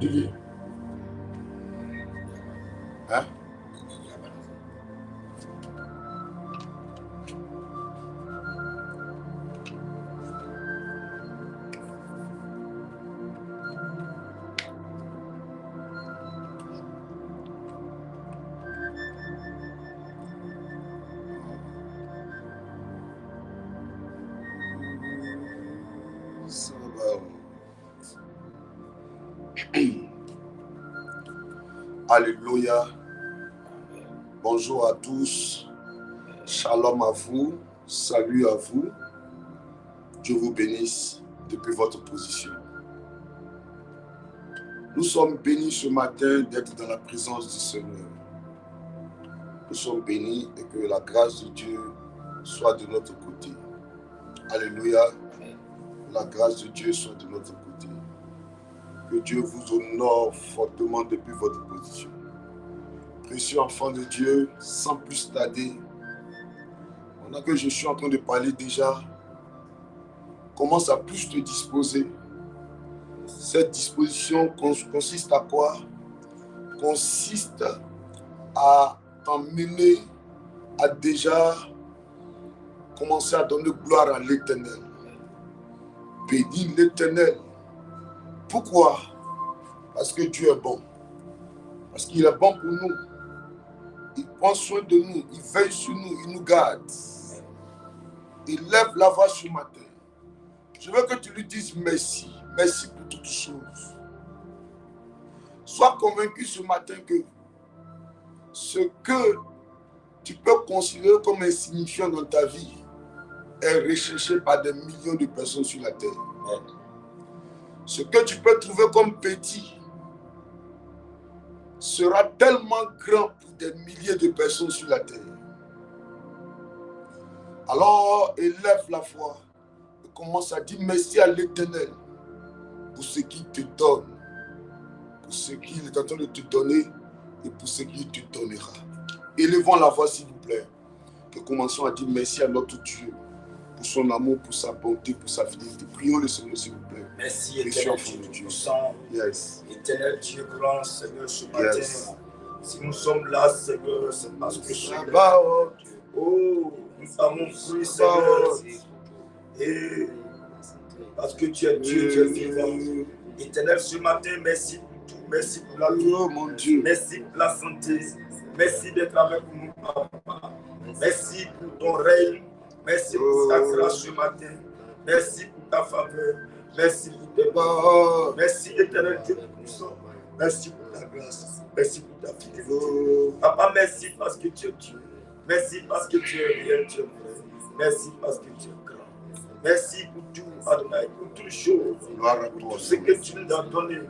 Dis-lui. Hein? Ça va. Alléluia. Bonjour à tous. Shalom à vous. Salut à vous. Dieu vous bénisse depuis votre position. Nous sommes bénis ce matin d'être dans la présence du Seigneur. Nous sommes bénis et que la grâce de Dieu soit de notre côté. Alléluia. La grâce de Dieu soit de notre côté. Que Dieu vous honore fortement depuis votre position. Précieux enfant de Dieu, sans plus tarder, pendant que je suis en train de parler déjà, commence à plus te disposer. Cette disposition consiste à quoi? Consiste à t'emmener à déjà commencer à donner gloire à l'Éternel. Bénis l'Éternel. Pourquoi? Parce que Dieu est bon. Parce qu'il est bon pour nous. Il prend soin de nous. Il veille sur nous. Il nous garde. Il lève la voix ce matin. Je veux que tu lui dises merci. Merci pour toutes choses. Sois convaincu ce matin que ce que tu peux considérer comme insignifiant dans ta vie est recherché par des millions de personnes sur la terre. Ce que tu peux trouver comme petit sera tellement grand pour des milliers de personnes sur la terre. Alors, élève la voix et commence à dire merci à l'Éternel pour ce qu'il te donne, pour ce qu'il est en train de te donner et pour ce qu'il te donnera. Élevons la voix, s'il vous plaît, et commençons à dire merci à notre Dieu pour son amour, pour sa bonté, pour sa fidélité. Prions le Seigneur, s'il vous plaît. Merci, éternel Dieu puissant. Yes. Éternel Dieu grand, Seigneur, ce matin. Yes. Si nous sommes là, Seigneur, c'est parce que tu es Oh, nous avons pris, Seigneur. Et parce que tu es Dieu, tu es vivant. Éternel, ce matin, merci pour tout. Merci pour la vie. oh mon Dieu. Merci pour la santé. Merci d'être avec nous, Papa. Merci pour ton règne. Merci pour ta grâce ce matin. Merci pour ta faveur. Merci pour tes paroles. Merci, éternel Dieu puissant. Merci pour ta grâce. Merci pour ta fidélité. Papa, merci parce que tu es Dieu. Merci parce que tu es réel, tu es vrai. Merci parce que tu es grand. Merci pour tout, Adonai, pour toutes choses. Pour tout ce que tu nous as donné.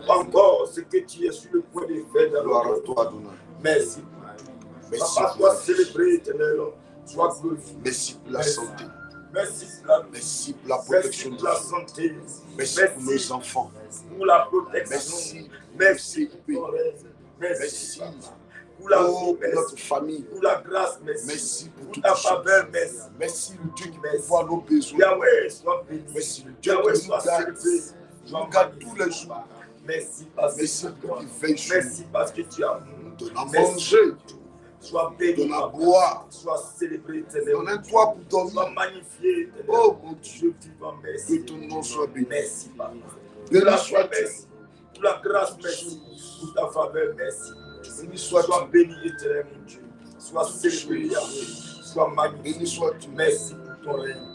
Encore ce que tu es sur le point de faire dans notre vie. Merci pour tout. Merci Papa, sois célébré, éternel. Sois glorifié. Merci pour la santé. Merci pour la vie. Merci pour la protection de la santé. Merci pour nos enfants. Pour la protection. Merci. Merci pour ton règne. Merci. Pour la pour notre famille. Pour la grâce, merci. Merci pour toute ta faveur, merci. Merci le Dieu qui peut voir nos besoins. Yahweh, sois béni. Merci le Dieu qui nous garde tous les jours. Merci parce que tu veilles sur nous. Merci parce que tu as donné à manger. Sois béni, à boire. Sois célébré, donne un toit pour dormir. Sois magnifié, oh mon Dieu, vivant, merci. Que ton nom soit béni. Merci, Papa. Béni sois-tu. Pour la grâce, merci. Pour ta faveur, merci. Béni sois-tu. Sois béni, éternel, mon Dieu. Sois célébré, Yahweh. Sois magnifié. Béni sois-tu. Merci pour ton règne.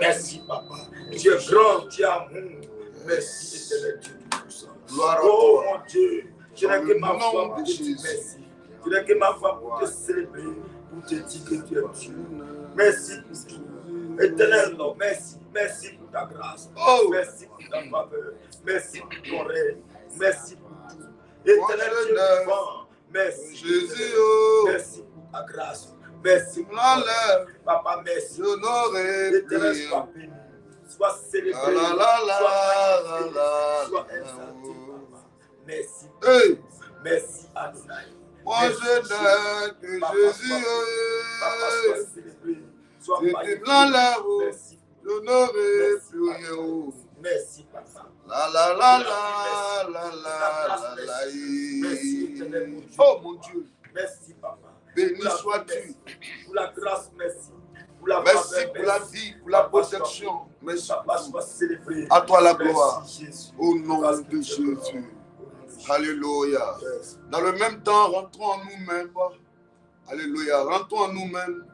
Merci, Papa. Tu es grand, tu es amour. Merci, éternel Dieu tout-puissant. Oh mon Dieu, je n'ai que ma foi pour te dire merci. Je n'ai que ma foi pour te célébrer, pour te dire que tu es Dieu. Merci pour tout. Éternel, non, merci. Merci pour ta grâce. Oh. Merci pour ta faveur. Merci pour ton règne. Merci pour tout. Éternel Dieu vivant, merci. Jésus, merci pour ta grâce. Merci pour Papa, merci. Éternel, sois béni. Sois célébré. Sois exalté. Merci. Merci Adonai. Moi je n'ai que Jésus. C'est blanc là-haut. Je n'aurai plus rien. Merci, papa. La la la la la la la la. Oh mon Dieu. Merci, papa. Béni sois-tu. Pour la grâce, merci. Merci pour la vie, pour la protection. Merci. Papa, sois célébré. À toi la gloire. Merci, Jésus. Au nom de Jésus. Alléluia. Dans le même temps, rentrons en nous-mêmes. Alléluia. Rentrons en nous-mêmes.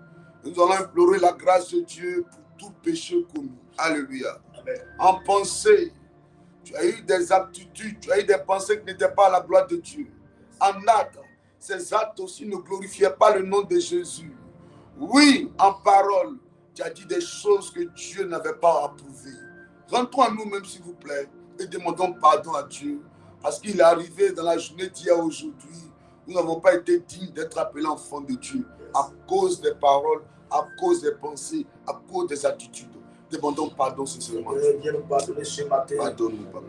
Nous allons implorer la grâce de Dieu pour tout péché commis. Alléluia. Amen. En pensée, tu as eu des aptitudes, tu as eu des pensées qui n'étaient pas à la gloire de Dieu. En acte, ces actes aussi ne glorifiaient pas le nom de Jésus. Oui, en parole, tu as dit des choses que Dieu n'avait pas approuvées. Rentrons en nous-mêmes, s'il vous plaît, et demandons pardon à Dieu. Parce qu'il est arrivé dans la journée d'hier aujourd'hui, nous n'avons pas été dignes d'être appelés enfants de Dieu à cause des paroles, à cause des pensées, à cause des attitudes. Demandons pardon sincèrement. Viens nous pardonner ce matin. Pardonne-nous, papa.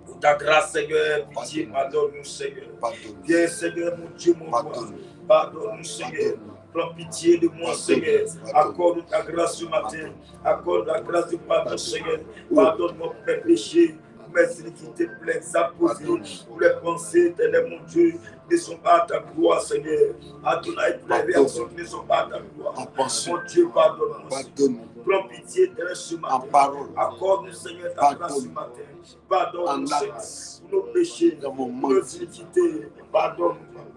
Pour ta grâce, Seigneur, pitié, pardonne-nous, Seigneur. Pardonne-nous. Viens, Seigneur, mon Dieu, mon roi. Pardonne-nous. Pardonne-nous, Seigneur. Prends pitié de moi, Seigneur. Accorde ta grâce ce matin. Accorde la grâce de pardon, Seigneur. Pardonne-moi pour mes péchés, pour mes iniquités, pour les apposés, pour les pensées, éternel, mon Dieu, qui ne sont pas à ta gloire, Seigneur. Adonai, pour les réactions qui ne sont pas à ta gloire. Mon Dieu, pardonne-moi. Pardonne-nous. Prends pitié, éternel, ce matin. En parole. Accorde-nous, Seigneur, ta grâce ce matin. Pardonne-nous, Seigneur, pour nos péchés, pour nos iniquités. Pardonne-nous, papa.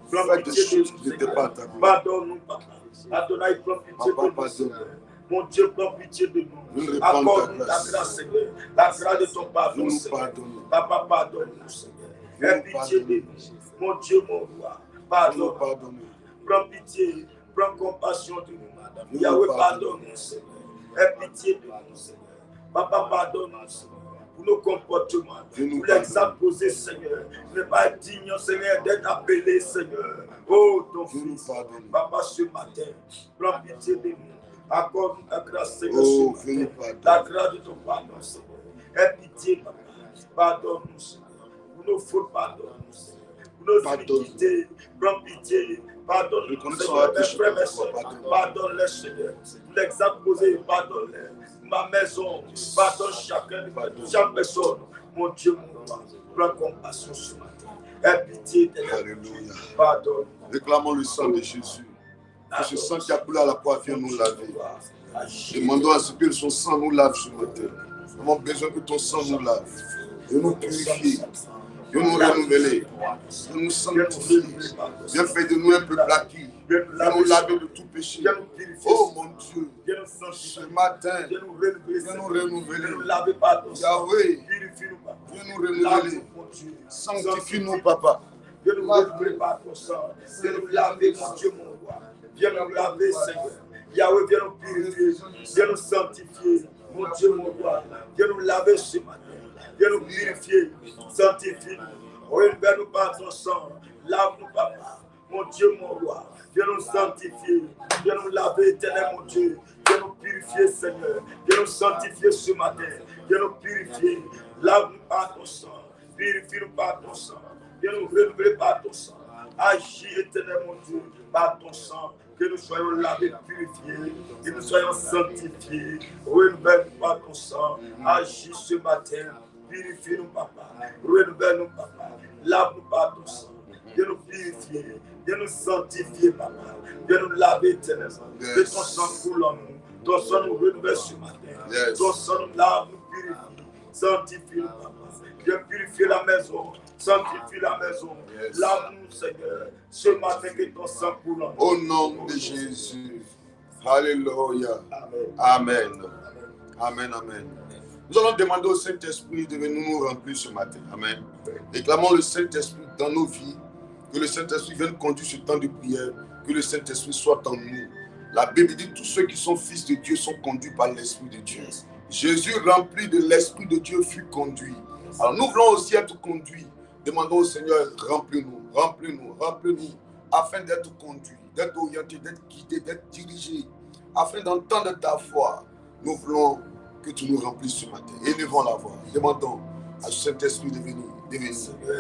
Prends pitié de nous, Seigneur. Pardonne-nous, papa. Adonai, prends pitié de nous, Seigneur. Mon Dieu, prends pitié de nous. Accorde-nous ta grâce, Seigneur. La grâce de ton pardon, Seigneur. Papa, pardonne-nous, Seigneur. Aie pitié de nous. Mon Dieu, mon roi. Pardonne-nous. Prends pitié. Prends compassion de nous. Yahweh, pardonne-nous, Seigneur. Aie pitié de nous, Seigneur. Papa, pardonne-nous, Seigneur. Pour nos comportements, pour les actes posés, Seigneur. Ne pas être digne, Seigneur, d'être appelé, Seigneur. Oh, ton fils. Papa, ce matin, prends pitié de nous. Accorde ta grâce, Seigneur, ce matin. La grâce de ton pardon, Seigneur. Aie pitié, Papa. Pardonne-nous, Seigneur. Pour nos fautes, pardonne-nous, Seigneur. Pour nos iniquités, prends pitié. Pardonne-nous, Seigneur, mes frères, mes soeurs. Pardonne-les, Seigneur. Pour les actes posés, pardonne-les. Ma maison, pardonne chacun, chaque personne. Mon Dieu, mon roi, prends compassion ce matin. Aie pitié, Alléluia. Pardonne. Réclamons le sang de Jésus. Que ce sang qui a coulé à la croix vienne nous laver. Demandons à ce que son sang nous lave ce matin. Nous avons besoin que ton sang nous lave. De nous purifier. De nous renouveler. De nous sanctifier. Viens faire de nous un peu acquis. Viens nous laver de tout péché. Oh mon Dieu. Ce matin, viens nous renouveler. Yahweh, viens nous renouveler. Sanctifie-nous, papa. Viens nous renouveler par ton sang. Viens nous laver, mon Dieu, mon roi. Viens nous laver, Seigneur. Yahweh, viens nous purifier. Viens nous sanctifier. Mon Dieu, mon roi. Viens nous laver ce matin. Viens nous purifier. Sanctifie-nous. Renouvelle-nous par ton sang. Lave-nous, papa. Mon Dieu, mon roi. Viens nous sanctifier. Viens nous laver, éternel, mon Dieu. Viens nous purifier, Seigneur. Viens nous sanctifier ce matin. Viens nous purifier. Lave-nous par ton sang. Purifie-nous par ton sang. Viens nous renouveler par ton sang. Agis, éternel, mon Dieu, par ton sang. Que nous soyons lavés, purifiés. Que nous soyons sanctifiés. Renouvelle-nous par ton sang. Agis ce matin. Purifie-nous, papa. Renouvelle-nous, papa. Lave-nous par ton sang. Viens nous purifier. Viens nous sanctifier, papa. Viens nous laver, éternel. Que ton sang coule en nous. Ton sang nous renouvelle ce matin. Ton sang nous lave, nous purifie. Sanctifie-nous, papa. Viens purifier la maison. Sanctifie la maison. Lave-nous, Seigneur. Ce matin, que ton sang coule en nous. Au nom de Jésus. Alléluia. Amen. Amen. Amen. Nous allons demander au Saint-Esprit de venir nous remplir ce matin. Amen. Réclamons le Saint-Esprit dans nos vies. Que le Saint-Esprit vienne conduire ce temps de prière. Que le Saint-Esprit soit en nous. La Bible dit tous ceux qui sont fils de Dieu sont conduits par l'Esprit de Dieu. Jésus, rempli de l'Esprit de Dieu, fut conduit. Alors nous voulons aussi être conduits. Demandons au Seigneur, remplis-nous, remplis-nous, remplis-nous, afin d'être conduits, d'être orientés, d'être guidés, d'être dirigés, afin d'entendre ta voix. Nous voulons que tu nous remplisses ce matin. Élevons la voix. Demandons à ce Saint-Esprit de venir.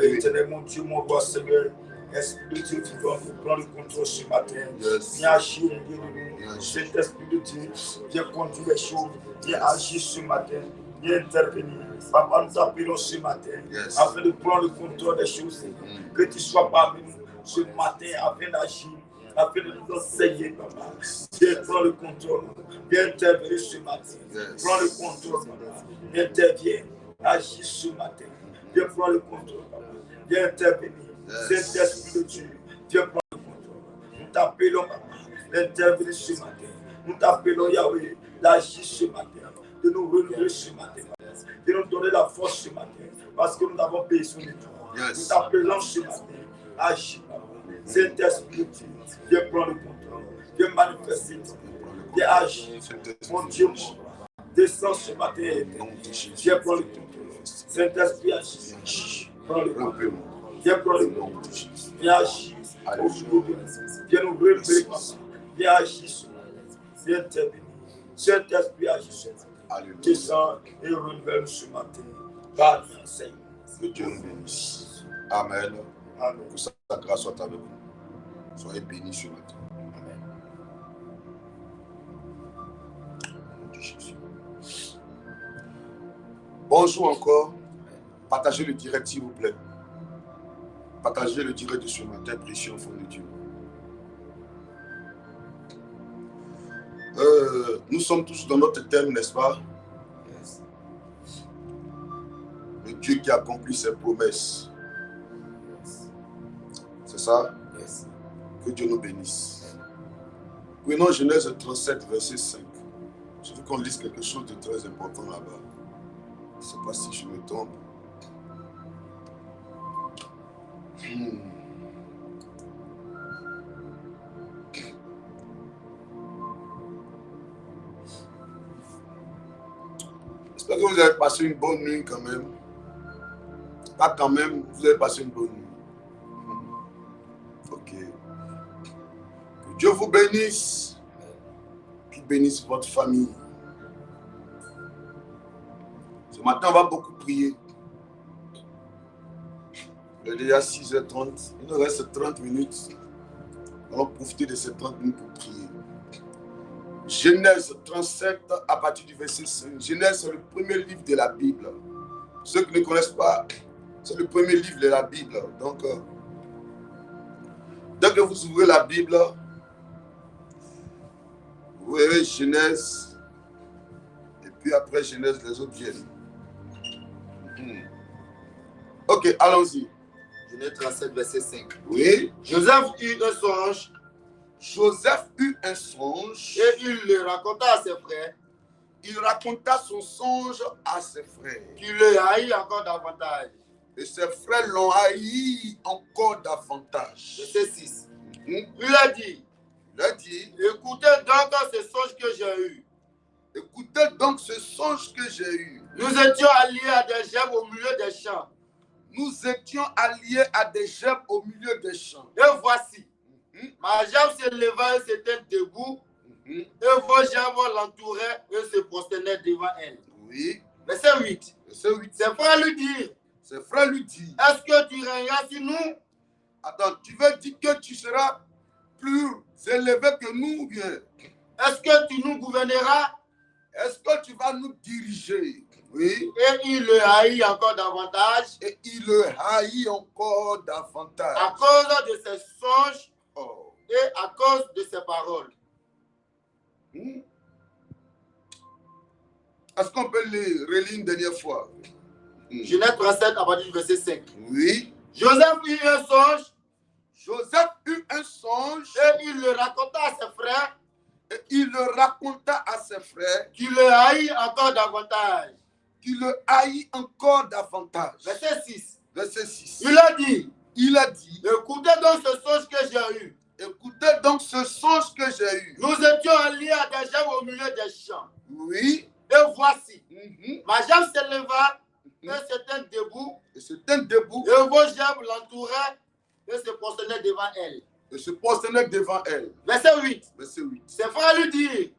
Éternel, mon Dieu, mon roi, Seigneur, Esprit de Dieu, tu dois prendre le contrôle ce matin. Yes. Viens agir au milieu de nous. Cet Esprit de Dieu, viens conduire les choses. Viens agir ce matin. Viens intervenir. Papa, nous appelons ce matin afin de prendre le contrôle des choses. Que tu sois parmi nous ce matin afin d'agir, afin de nous enseigner, papa. Viens prendre le contrôle. Viens intervenir ce matin. Prends le contrôle, papa. Viens intervenir. Agis ce matin. Viens prendre le contrôle, papa. Viens intervenir. Cet Esprit de Dieu, viens prendre le contrôle. Nous t'appelons, papa, d'intervenir ce matin. Nous t'appelons, Yahweh, d'agir ce matin, de nous renouveler ce matin, de nous donner la force ce matin, parce que nous avons besoin de toi. Nous t'appelons ce matin, agis, papa. Cet Esprit de Dieu, viens prendre le contrôle. Viens manifester, viens agir. Mon Dieu, mon roi, descends ce matin, viens prendre le contrôle. Saint-Esprit, agis. Prends le contrôle. Viens prendre le contrôle. Viens agir. Viens nous relever, papa. Viens agir sur nous. Viens intervenir. Saint-Esprit, agis. Descends et renouvelle ce matin. Par l'enseignement. Que Dieu nous bénisse. Amen. Amen. Que sa grâce soit avec vous. Soyez bénis ce matin. Amen. Bonjour encore. Partagez le direct s'il vous plaît. Partagez le direct de ce matin, précieux enfant de Dieu. Nous sommes tous dans notre thème, n'est-ce pas? Yes. Le Dieu qui accomplit ses promesses. Yes. C'est ça? Yes. Que Dieu nous bénisse. Prenons Genèse 37, verset 5. Je veux qu'on lise quelque chose de très important là-bas. Je ne sais pas si je me trompe. J'espère que vous avez passé une bonne nuit quand même. Pas quand même, vous avez passé une bonne nuit. Ok. Que Dieu vous bénisse. Qu'il bénisse votre famille. Ce matin, on va beaucoup prier. Il est déjà 6h30. Il nous reste 30 minutes. Allons profiter de ces 30 minutes pour prier. Genèse 37, à partir du verset 5. Genèse, c'est le premier livre de la Bible. Ceux qui ne connaissent pas, c'est le premier livre de la Bible. Donc, dès que vous ouvrez la Bible, vous verrez Genèse. Et puis après Genèse, les autres viennent. Ok, allons-y. Genèse 37, verset 5. Oui. Joseph eut un songe. Joseph eut un songe. Et il le raconta à ses frères. Il raconta son songe à ses frères. Qui le haït encore davantage. Et ses frères l'ont haï encore davantage. Verset 6. Il a dit. Écoutez donc ce songe que j'ai eu. Écoutez donc ce songe que j'ai eu. Nous étions alliés à des gerbes au milieu des champs. Nous étions alliés à des gerbes au milieu des champs. Et voici, ma gerbe se leva et s'était debout, et vos gerbes l'entouraient et se prosternaient devant elle. Oui. Verset 8. Verset 8. Ses frères lui dirent. Ses frères lui disent. Est-ce que tu régneras sur nous? Attends, tu veux dire que tu seras plus élevé que nous ou bien? Est-ce que tu nous gouverneras? Est-ce que tu vas nous diriger? Oui. Et il le haït encore davantage. Et il le haït encore davantage. À cause de ses songes et à cause de ses paroles. Est-ce qu'on peut les relire une dernière fois? Genèse 37 à partir du verset 5. Oui. Joseph eut un songe. Joseph eut un songe. Et il le raconta à ses frères. Et il le raconta à ses frères. Qui le haït encore davantage. Qui le haït encore davantage. Verset 6. Verset 6. Il a dit, écoutez donc ce songe que j'ai eu. Écoutez donc ce songe que j'ai eu. Nous étions alliés à des gerbes au milieu des champs. Oui. Et voici, ma jambe se leva et s'était debout. Et vos gerbes l'entouraient et se prosternaient devant elle. Verset 8. Ses frères lui disent,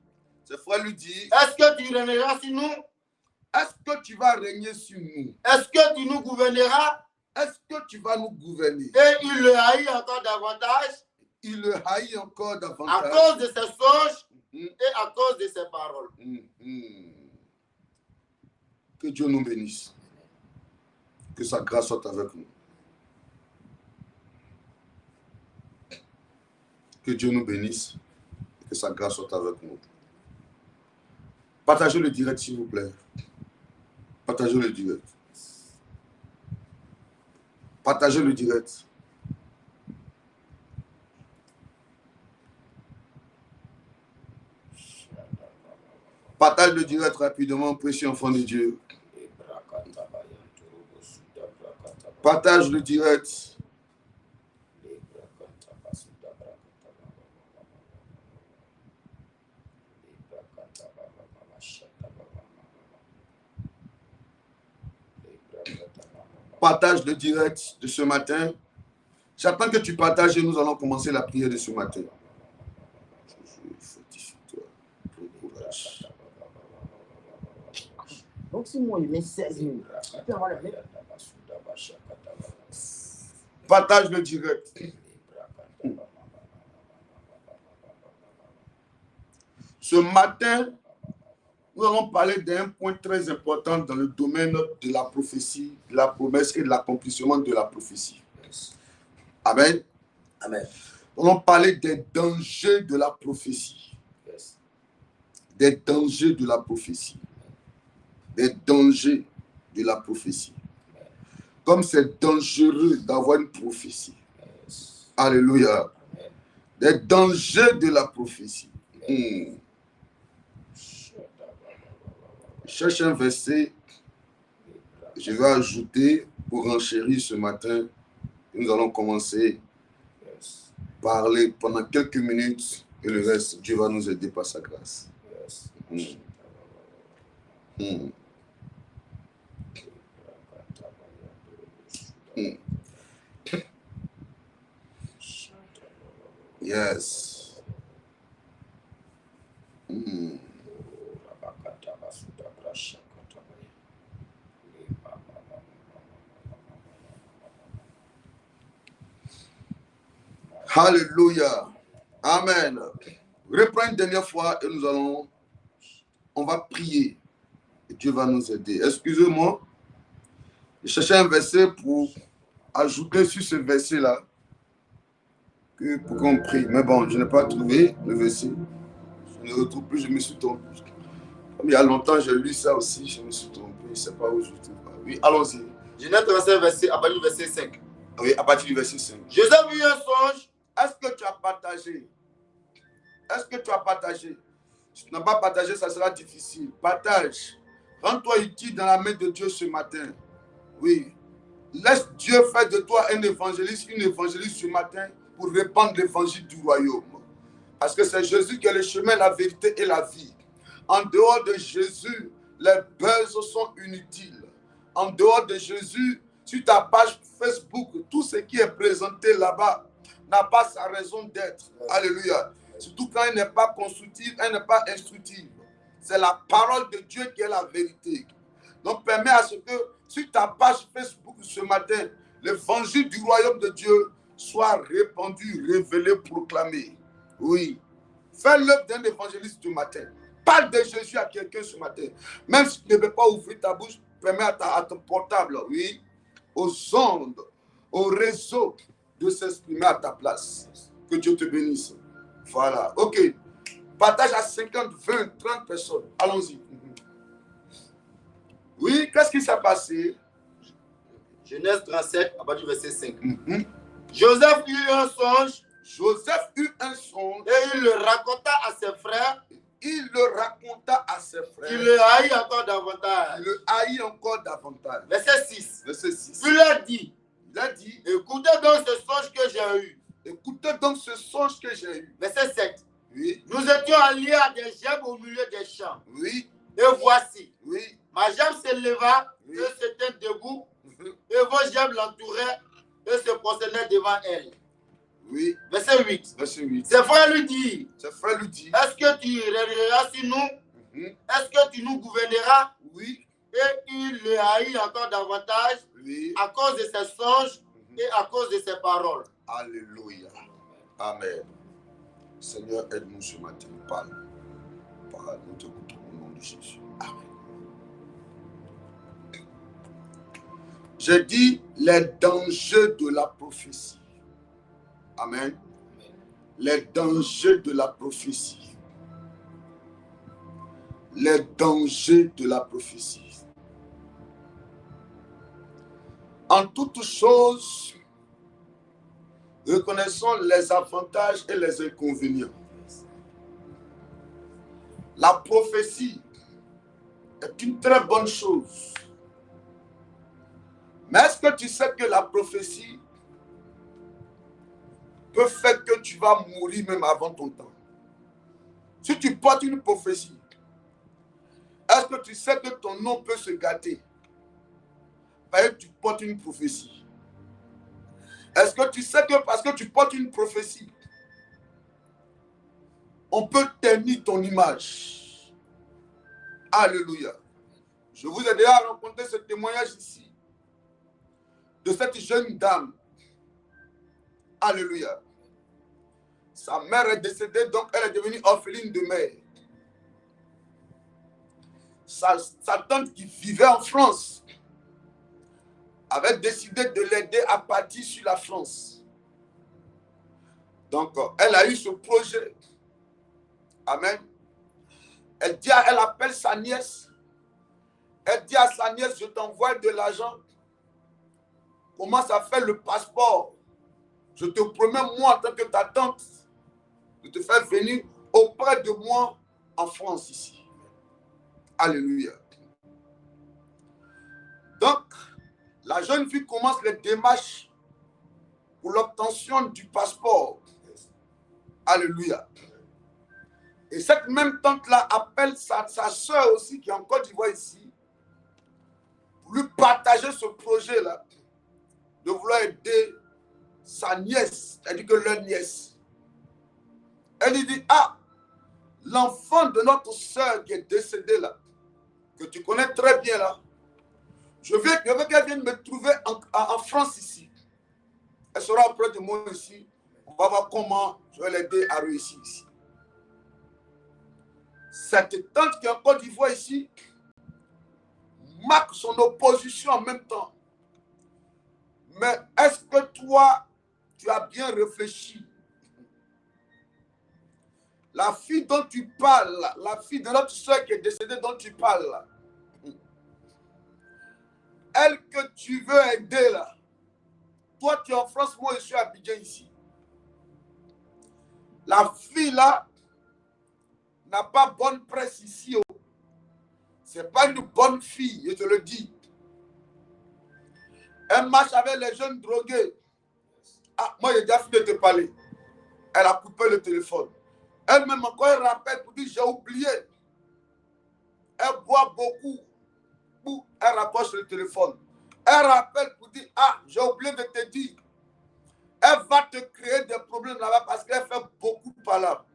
est-ce que tu régneras sur nous? Est-ce que tu vas régner sur nous? Est-ce que tu nous gouverneras? est-ce que tu vas nous gouverner? Et il le haït encore davantage. Il le haït encore À davantage. cause de ses songes et à cause de ses paroles. Que Dieu nous bénisse. Que sa grâce soit avec nous. Que Dieu nous bénisse. Que sa grâce soit avec nous. Partagez le direct, s'il vous plaît. Partagez le direct. Partagez le direct. Partage le direct rapidement, précieux enfant de Dieu. Partage le direct. Partage le direct de ce matin. J'attends que tu partages et nous allons commencer la prière de ce matin. Fortifie-toi. Donc si moi il met 16 000, tu peux avoir le même. Partage le direct. Ce matin, nous allons parler d'un point très important dans le domaine de la prophétie, de la promesse et de l'accomplissement de la prophétie. Amen. Amen. Nous allons parler des dangers de la prophétie. Des dangers de la prophétie. Des dangers de la prophétie. Comme c'est dangereux d'avoir une prophétie. Alléluia. Des dangers de la prophétie. Cherche un verset, je vais ajouter pour enchérir ce matin. Nous allons commencer à parler pendant quelques minutes et le reste, Dieu va nous aider par sa grâce. Yes. Alléluia. Amen. Reprends une dernière fois et on va prier. Et Dieu va nous aider. Excusez-moi. Je cherchais un verset pour ajouter sur ce verset-là. Pour qu'on prie. Mais bon, je n'ai pas trouvé le verset. Je ne retrouve plus, je me suis trompé. Comme il y a longtemps, j'ai lu ça aussi, je me suis trompé. Je ne sais pas où je trouve. Oui, allons-y. Genèse 35, verset, à partir du verset 5. Oui, à partir du verset 5. Joseph eut un songe. Est-ce que tu as partagé? Est-ce que tu as partagé? Si tu n'as pas partagé, ça sera difficile. Partage. Rends-toi utile dans la main de Dieu ce matin. Oui. Laisse Dieu faire de toi un évangéliste, une évangéliste ce matin pour répandre l'évangile du royaume. Parce que c'est Jésus qui est le chemin, la vérité et la vie. En dehors de Jésus, les buzz sont inutiles. En dehors de Jésus, sur ta page Facebook, tout ce qui est présenté là-bas n'a pas sa raison d'être. Alléluia. Surtout quand elle n'est pas constructive, elle n'est pas instructive. C'est la parole de Dieu qui est la vérité. Donc permets à ce que sur ta page Facebook ce matin, l'évangile du royaume de Dieu soit répandu, révélé, proclamé. Oui. Fais l'œuvre d'un évangéliste du matin. Parle de Jésus à quelqu'un ce matin. Même si tu ne peux pas ouvrir ta bouche, permets à ton portable, oui, aux ondes, au réseau de s'exprimer à ta place. Que Dieu te bénisse. Voilà. OK. Partage à 50, 20, 30 personnes. Allons-y. Oui, qu'est-ce qui s'est passé? Genèse 37, à partir du verset 5. Joseph eut un songe. Joseph eut un songe. Et il le raconta à ses frères. Il le raconta à ses frères. Il le haït encore davantage. Il le haït encore davantage. Verset 6. Verset 6. Il leur dit. Il a dit. Écoutez donc ce songe que j'ai eu. Écoutez donc ce songe que j'ai eu. Verset 7. Oui. Nous étions alliés à des gemmes au milieu des champs. Oui. Et voici. Oui. Ma jambe se leva, Oui. et se tint debout, et vos gemmes l'entouraient et se prosternaient devant elle. Oui. Verset 8. Verset 8. Ses frères lui disent. Ses frères lui disent. Est-ce que tu régneras sur nous? Est-ce que tu nous gouverneras? Oui. Et il le haït encore davantage. Oui. à cause de ses songes et à cause de ses paroles. Alléluia. Amen. Seigneur, aide-nous ce matin. Parle. Parle. Nous t'écoutons au nom de Jésus. Amen. J'ai dit les dangers de la prophétie. Amen. Les dangers de la prophétie. Les dangers de la prophétie. En toutes choses, reconnaissons les avantages et les inconvénients. La prophétie est une très bonne chose. Mais est-ce que tu sais que la prophétie peut faire que tu vas mourir même avant ton temps? Si tu portes une prophétie, est-ce que tu sais que ton nom peut se gâter parce que tu portes une prophétie? Est-ce que tu sais que parce que tu portes une prophétie, on peut ternir ton image? Alléluia. Je vous ai déjà raconté ce témoignage ici de cette jeune dame. Alléluia. Sa mère est décédée, donc elle est devenue orpheline de mère. Sa tante qui vivait en France avait décidé de l'aider à partir sur la France. Donc, elle a eu ce projet. Amen. Elle appelle sa nièce. Elle dit à sa nièce, je t'envoie de l'argent. Commence à faire le passeport. Je te promets, moi, en tant que ta tante, de te faire venir auprès de moi en France ici. Alléluia. Donc, la jeune fille commence les démarches pour l'obtention du passeport. Alléluia. Et cette même tante-là appelle sa soeur aussi, qui est en Côte d'Ivoire ici, pour lui partager ce projet-là, de vouloir aider sa nièce, c'est-à-dire que leur nièce. Elle lui dit, ah, l'enfant de notre soeur qui est décédée là, que tu connais très bien là, je veux qu'elle vienne me trouver en France ici. Elle sera auprès de moi ici. On va voir comment je vais l'aider à réussir ici. Cette tante qui est en Côte d'Ivoire ici marque son opposition en même temps. Mais est-ce que toi, tu as bien réfléchi? La fille dont tu parles, la fille de notre soeur qui est décédée dont tu parles, elle que tu veux aider là, toi tu es en France, moi je suis à Abidjan ici. La fille là n'a pas bonne presse ici. Ce n'est pas une bonne fille, je te le dis. Elle marche avec les jeunes drogués. Ah, moi j'ai déjà fini de te parler. Elle a coupé le téléphone. Elle-même encore elle rappelle pour dire j'ai oublié. Elle boit beaucoup. Elle raccroche le téléphone. Elle rappelle pour dire ah, j'ai oublié de te dire. Elle va te créer des problèmes là-bas parce qu'elle fait beaucoup de palabres.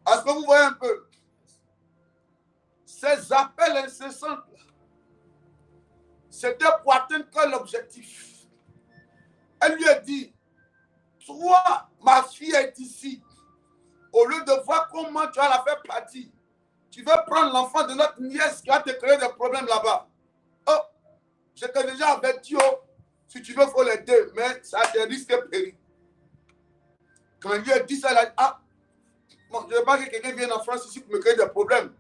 Est-ce que vous voyez un peu? Ces appels incessants, c'était pour atteindre quel objectif? Elle lui a dit, toi, ma fille est ici. Au lieu de voir comment tu vas la faire partir, tu veux prendre l'enfant de notre nièce qui va te créer des problèmes là-bas. Oh, je t'ai déjà averti, oh, si tu veux, il faut l'aider, mais ça a des risques périls. Quand il lui a dit ça, elle a dit, ah, bon, je ne veux pas que quelqu'un vienne en France ici pour me créer des problèmes.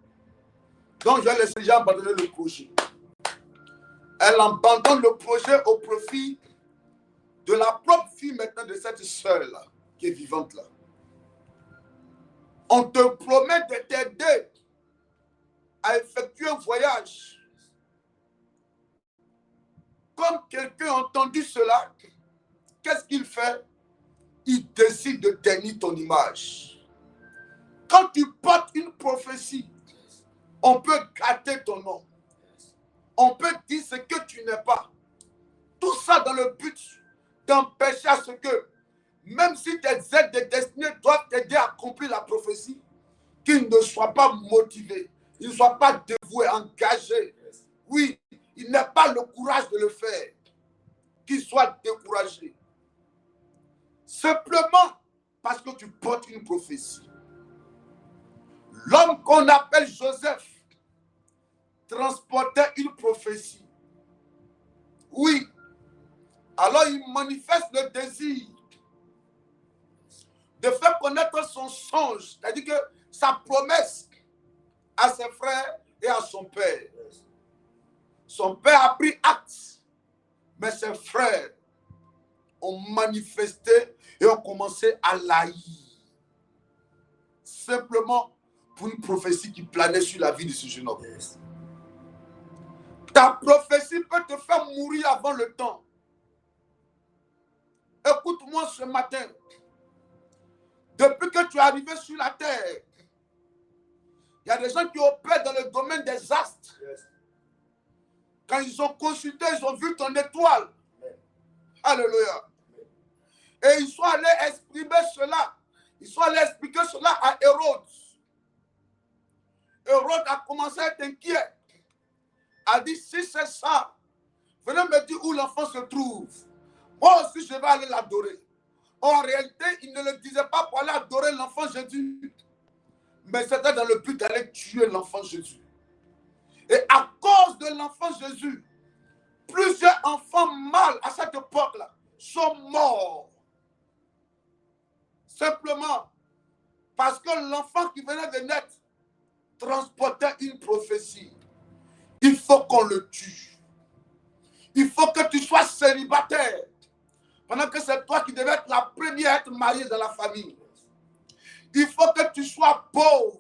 Donc, je vais laisser les gens abandonner le projet. Elle abandonne le projet au profit de la propre fille maintenant de cette soeur-là, qui est vivante là. On te promet de t'aider à effectuer un voyage. Comme quelqu'un a entendu cela, qu'est-ce qu'il fait? Il décide de ternir ton image. Quand tu portes une prophétie, on peut gâter ton nom. On peut dire ce que tu n'es pas. Tout ça dans le but d'empêcher à ce que, même si tes aides de destinée doivent t'aider à accomplir la prophétie, qu'ils ne soient pas motivés, ils ne soient pas dévoués, engagés. Oui, il n'a pas le courage de le faire, qu'il soit découragé. Simplement parce que tu portes une prophétie. L'homme qu'on appelle Joseph transportait une prophétie. Oui. Alors il manifeste le désir de faire connaître son songe, c'est-à-dire que sa promesse à ses frères et à son père. Son père a pris acte, mais ses frères ont manifesté et ont commencé à l'haïr. Simplement pour une prophétie qui planait sur la vie de ce jeune homme. Ta prophétie peut te faire mourir avant le temps. Écoute-moi ce matin. Depuis que tu es arrivé sur la terre, il y a des gens qui opèrent dans le domaine des astres. Quand ils ont consulté, ils ont vu ton étoile. Alléluia. Et ils sont allés exprimer cela. Ils sont allés expliquer cela à Hérode. Hérode a commencé à être inquiet. A dit, si c'est ça, venez me dire où l'enfant se trouve. Moi aussi, je vais aller l'adorer. En réalité, il ne le disait pas pour aller adorer l'enfant Jésus. Mais c'était dans le but d'aller tuer l'enfant Jésus. Et à cause de l'enfant Jésus, plusieurs enfants mâles à cette époque-là sont morts. Simplement parce que l'enfant qui venait de naître transportait une prophétie. Il faut qu'on le tue. Il faut que tu sois célibataire. Pendant que c'est toi qui devais être la première à être mariée dans la famille. Il faut que tu sois pauvre.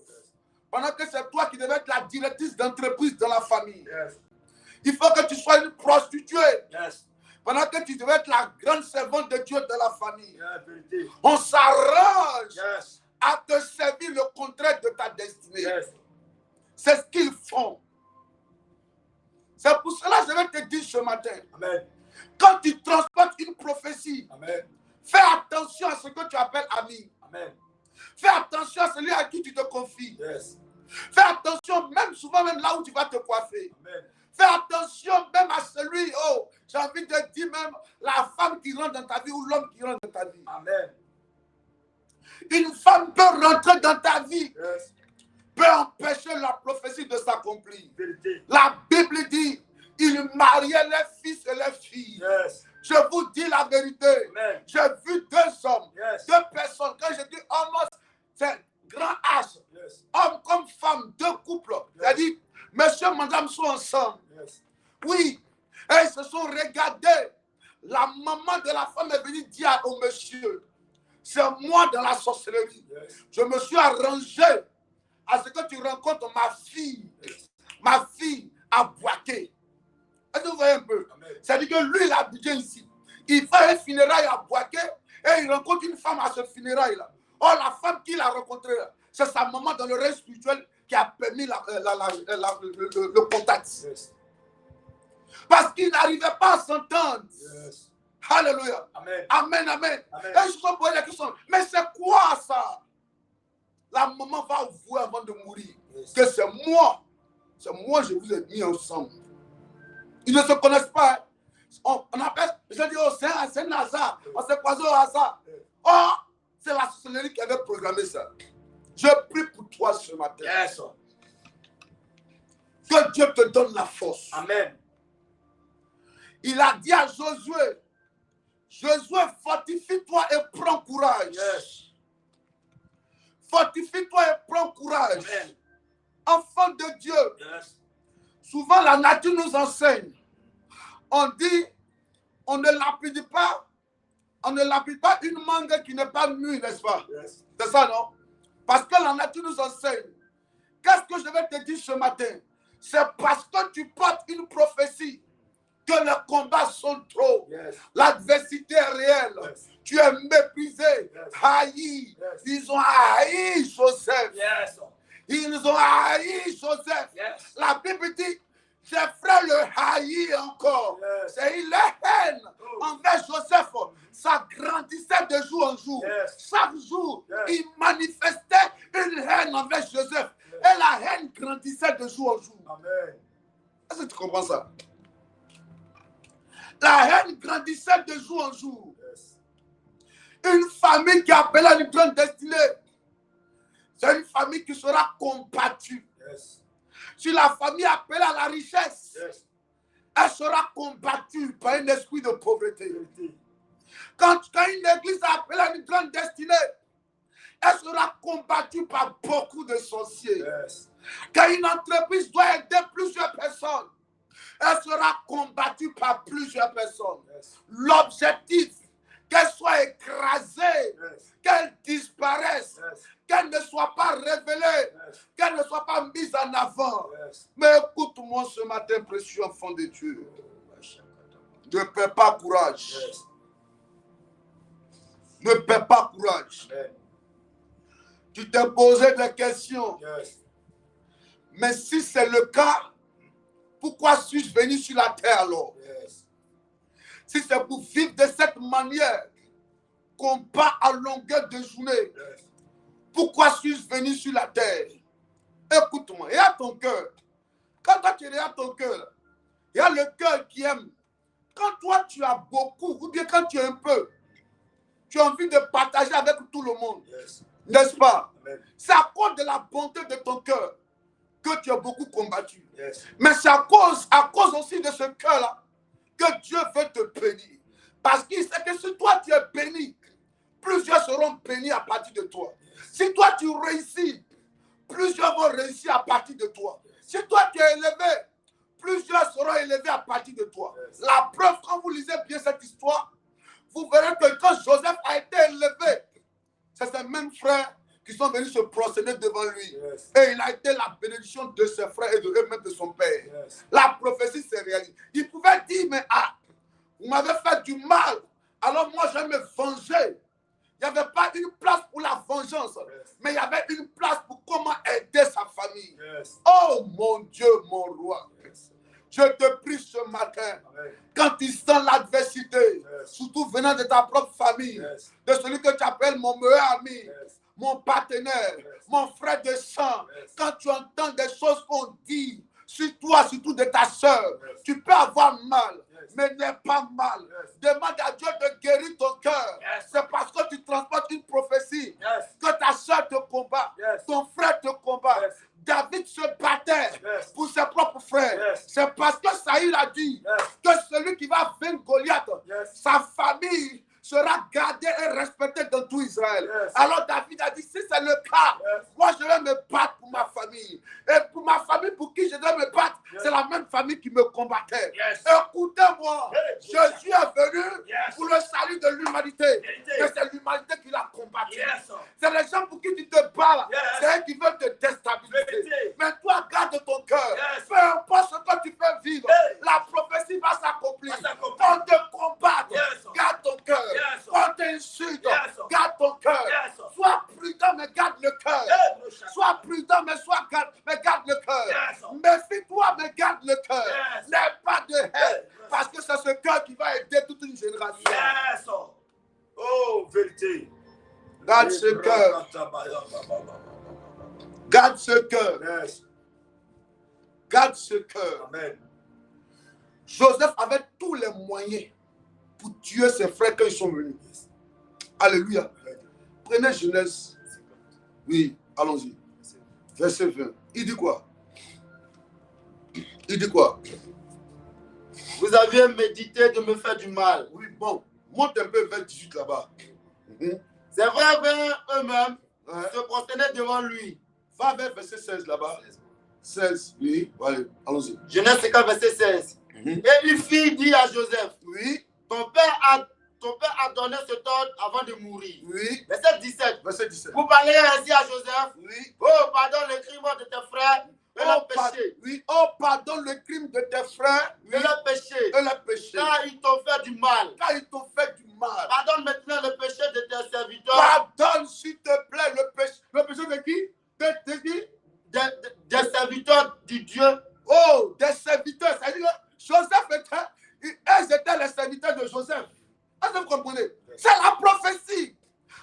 Pendant que c'est toi qui devais être la directrice d'entreprise dans la famille. Il faut que tu sois une prostituée. Pendant que tu devais être la grande servante de Dieu de la famille. On s'arrange à te servir le contraire de ta destinée. C'est ce qu'ils font. C'est pour cela que je vais te dire ce matin. Amen. Quand tu transportes une prophétie, Amen. fais attention à ce que tu appelles ami. Amen. Fais attention à celui à qui tu te confies. Yes. Fais attention, même souvent, même là où tu vas te coiffer. Amen. Fais attention même à celui, oh, j'ai envie de dire même la femme qui rentre dans ta vie ou l'homme qui rentre dans ta vie. Amen. Une femme peut rentrer dans ta vie, Yes. peut empêcher la prophétie de s'accomplir. Vérité. La Bible dit, il mariait les fils et les filles. Yes. Je vous dis la vérité. Amen. J'ai vu deux hommes, Yes. deux personnes. Quand je dis homme, c'est grand H. Yes. Homme comme femme, deux couples. C'est-à-dire, monsieur, madame sont ensemble. Yes. Oui. Et ils se sont regardés. La maman de la femme est venue dire au monsieur, c'est moi dans la sorcellerie. Yes. Je me suis arrangé à ce que tu rencontres ma fille. Ma fille a boité. Est-ce que vous voyez un peu? C'est-à-dire que lui, il a habité ici. Il fait un funérail à Boaké et il rencontre une femme à ce funérail-là. Or, la femme qu'il a rencontrée, c'est sa maman dans le règne spirituel qui a permis le contact. Yes. Parce qu'il n'arrivait pas à s'entendre. Yes. Alléluia. Amen. Amen, amen. Amen. Et je me posais la question, mais c'est quoi ça? La maman va avouer avant de mourir Yes. que c'est moi, je vous ai mis ensemble. Ils ne se connaissent pas. Hein. On appelle, je dis, oh, c'est un hasard. On s'est croisé au hasard. Oh, c'est la sorcellerie qui avait programmé ça. Je prie pour toi ce matin. Yes. Que Dieu te donne la force. Amen. Il a dit à Josué, Josué, fortifie-toi et prends courage. Yes. Fortifie-toi et prends courage. Amen. Enfant de Dieu, Yes. souvent la nature nous enseigne. On dit, on ne lapide pas une mangue qui n'est pas mûre, n'est-ce pas? Yes. C'est ça, non? Parce que la nature nous enseigne. Qu'est-ce que je vais te dire ce matin? C'est parce que tu portes une prophétie que les combats sont trop. Yes. L'adversité est réelle. Yes. Tu es méprisé, Yes. haï. Yes. Ils ont haï Joseph. Yes. Ils ont haï Joseph. Yes. La Bible dit, ses frères le haïssent encore. Yes. C'est une haine envers Joseph. Ça grandissait de jour en jour. Yes. Chaque jour, Yes. il manifestait une haine envers Joseph. Et la haine grandissait de jour en jour. Amen. Est-ce que tu comprends ça? La haine grandissait de jour en jour. Une famille qui appelle à une grande destinée, c'est une famille qui sera combattue. Si la famille appelle à la richesse, elle sera combattue par un esprit de pauvreté. Quand une église appelle à une grande destinée, elle sera combattue par beaucoup de sorciers. Quand une entreprise doit aider plusieurs personnes, elle sera combattue par plusieurs personnes. L'objectif, qu'elle soit écrasée, qu'elle disparaisse, qu'elle ne soit pas révélée, qu'elle ne soit pas mise en avant. Mais écoute-moi ce matin, précieux enfant de Dieu. Ne perds pas courage. Ne perds pas courage. Tu t'es posé des questions. Mais si c'est le cas, pourquoi suis-je venu sur la terre alors? Si c'est pour vivre de cette manière, combat à longueur de journée, pourquoi suis-je venu sur la terre? Écoute-moi, il y a ton cœur. Quand toi tu regardes ton cœur, il y a le cœur qui aime. Quand toi tu as beaucoup, ou bien quand tu as un peu, tu as envie de partager avec tout le monde. N'est-ce pas? C'est à cause de la bonté de ton cœur que tu as beaucoup combattu. Mais c'est à cause aussi de ce cœur-là que Dieu veut te bénir. Parce qu'il sait que si toi tu es béni, plusieurs seront bénis à partir de toi. Si toi tu réussis, plusieurs vont réussir à partir de toi. Si toi tu es élevé, plusieurs seront élevés à partir de toi. La preuve, quand vous lisez bien cette histoire, vous verrez que quand Joseph a été élevé, c'est ces mêmes frères qui sont venus se prosterner devant lui. Et il a été la bénédiction de ses frères et de eux-mêmes de son père. La prophétie s'est réalisée. Il pouvait dire, mais vous m'avez fait du mal, alors moi je vais me venger. Il n'y avait pas une place pour la vengeance, mais il y avait une place pour comment aider sa famille. Oh mon Dieu, mon roi. Je te prie ce matin, quand tu sens l'adversité, surtout venant de ta propre famille, de celui que tu appelles mon meilleur ami, mon partenaire, mon frère de sang, quand tu entends des choses qu'on dit sur toi, surtout de ta soeur, tu peux avoir mal, mais n'aie pas mal. Demande à Dieu de guérir ton cœur. C'est parce que tu transportes une prophétie que ta soeur te combat, ton frère te combat. David se battait pour ses propres frères. C'est parce que Saül a dit que celui qui va vaincre Goliath, sa famille sera gardée et respectée dans tout Israël. Alors David a dit, si c'est le cas, moi je vais me battre pour ma famille. Et pour ma famille, pour qui je dois me battre, c'est la même famille qui me combattait. Écoutez-moi, Jésus est venu pour le salut de l'humanité. Mais c'est l'humanité qui l'a combattu. C'est les gens pour qui tu te bats, c'est eux qui veulent te déstabiliser. Mais toi, garde ton cœur. Peu importe ce que tu fais vivre, la prophétie va s'accomplir. On te combat, garde ton cœur. On t'insulte, garde ton cœur. Sois prudent, mais garde le cœur. Sois prudent, mais garde le cœur. Méfie-toi, mais garde le cœur. N'aie pas de haine, parce que c'est ce cœur qui va aider toute une génération. Oh, vérité. Garde ce cœur. Garde ce cœur. Garde ce cœur. Amen. Joseph avait tous les moyens pour tuer ses frères quand ils sont venus. Alléluia. Prenez Genèse. Oui, allons-y. Verset 20. Il dit quoi? Il dit quoi? Vous aviez médité de me faire du mal. Oui, bon. Monte un peu vers 18 là-bas. C'est vrai, eux-mêmes se prosternaient devant lui. Va vers verset 16 là-bas. 16, oui. Allez, allons-y. Genèse 50, verset 16. Et une fille dit à Joseph, Oui. ton père a donné cet ordre avant de mourir. Oui. Verset 17. Verset 17. Vous parlez ainsi à Joseph. Oui. Oh, pardonne le crime de tes frères et leur péché. Oui. Oh, pardonne le crime de tes frères. Et leur péché. Et leur péché. Car ils t'ont fait du mal. Car ils t'ont fait du mal. Pardonne maintenant le péché de tes serviteurs. Pardonne, s'il te plaît, le péché. Le péché de qui? De qui? Des serviteurs du Dieu. Oh, des serviteurs. C'est-à-dire que Joseph elles étaient les serviteurs de Joseph. Est-ce que vous comprenez? C'est la prophétie.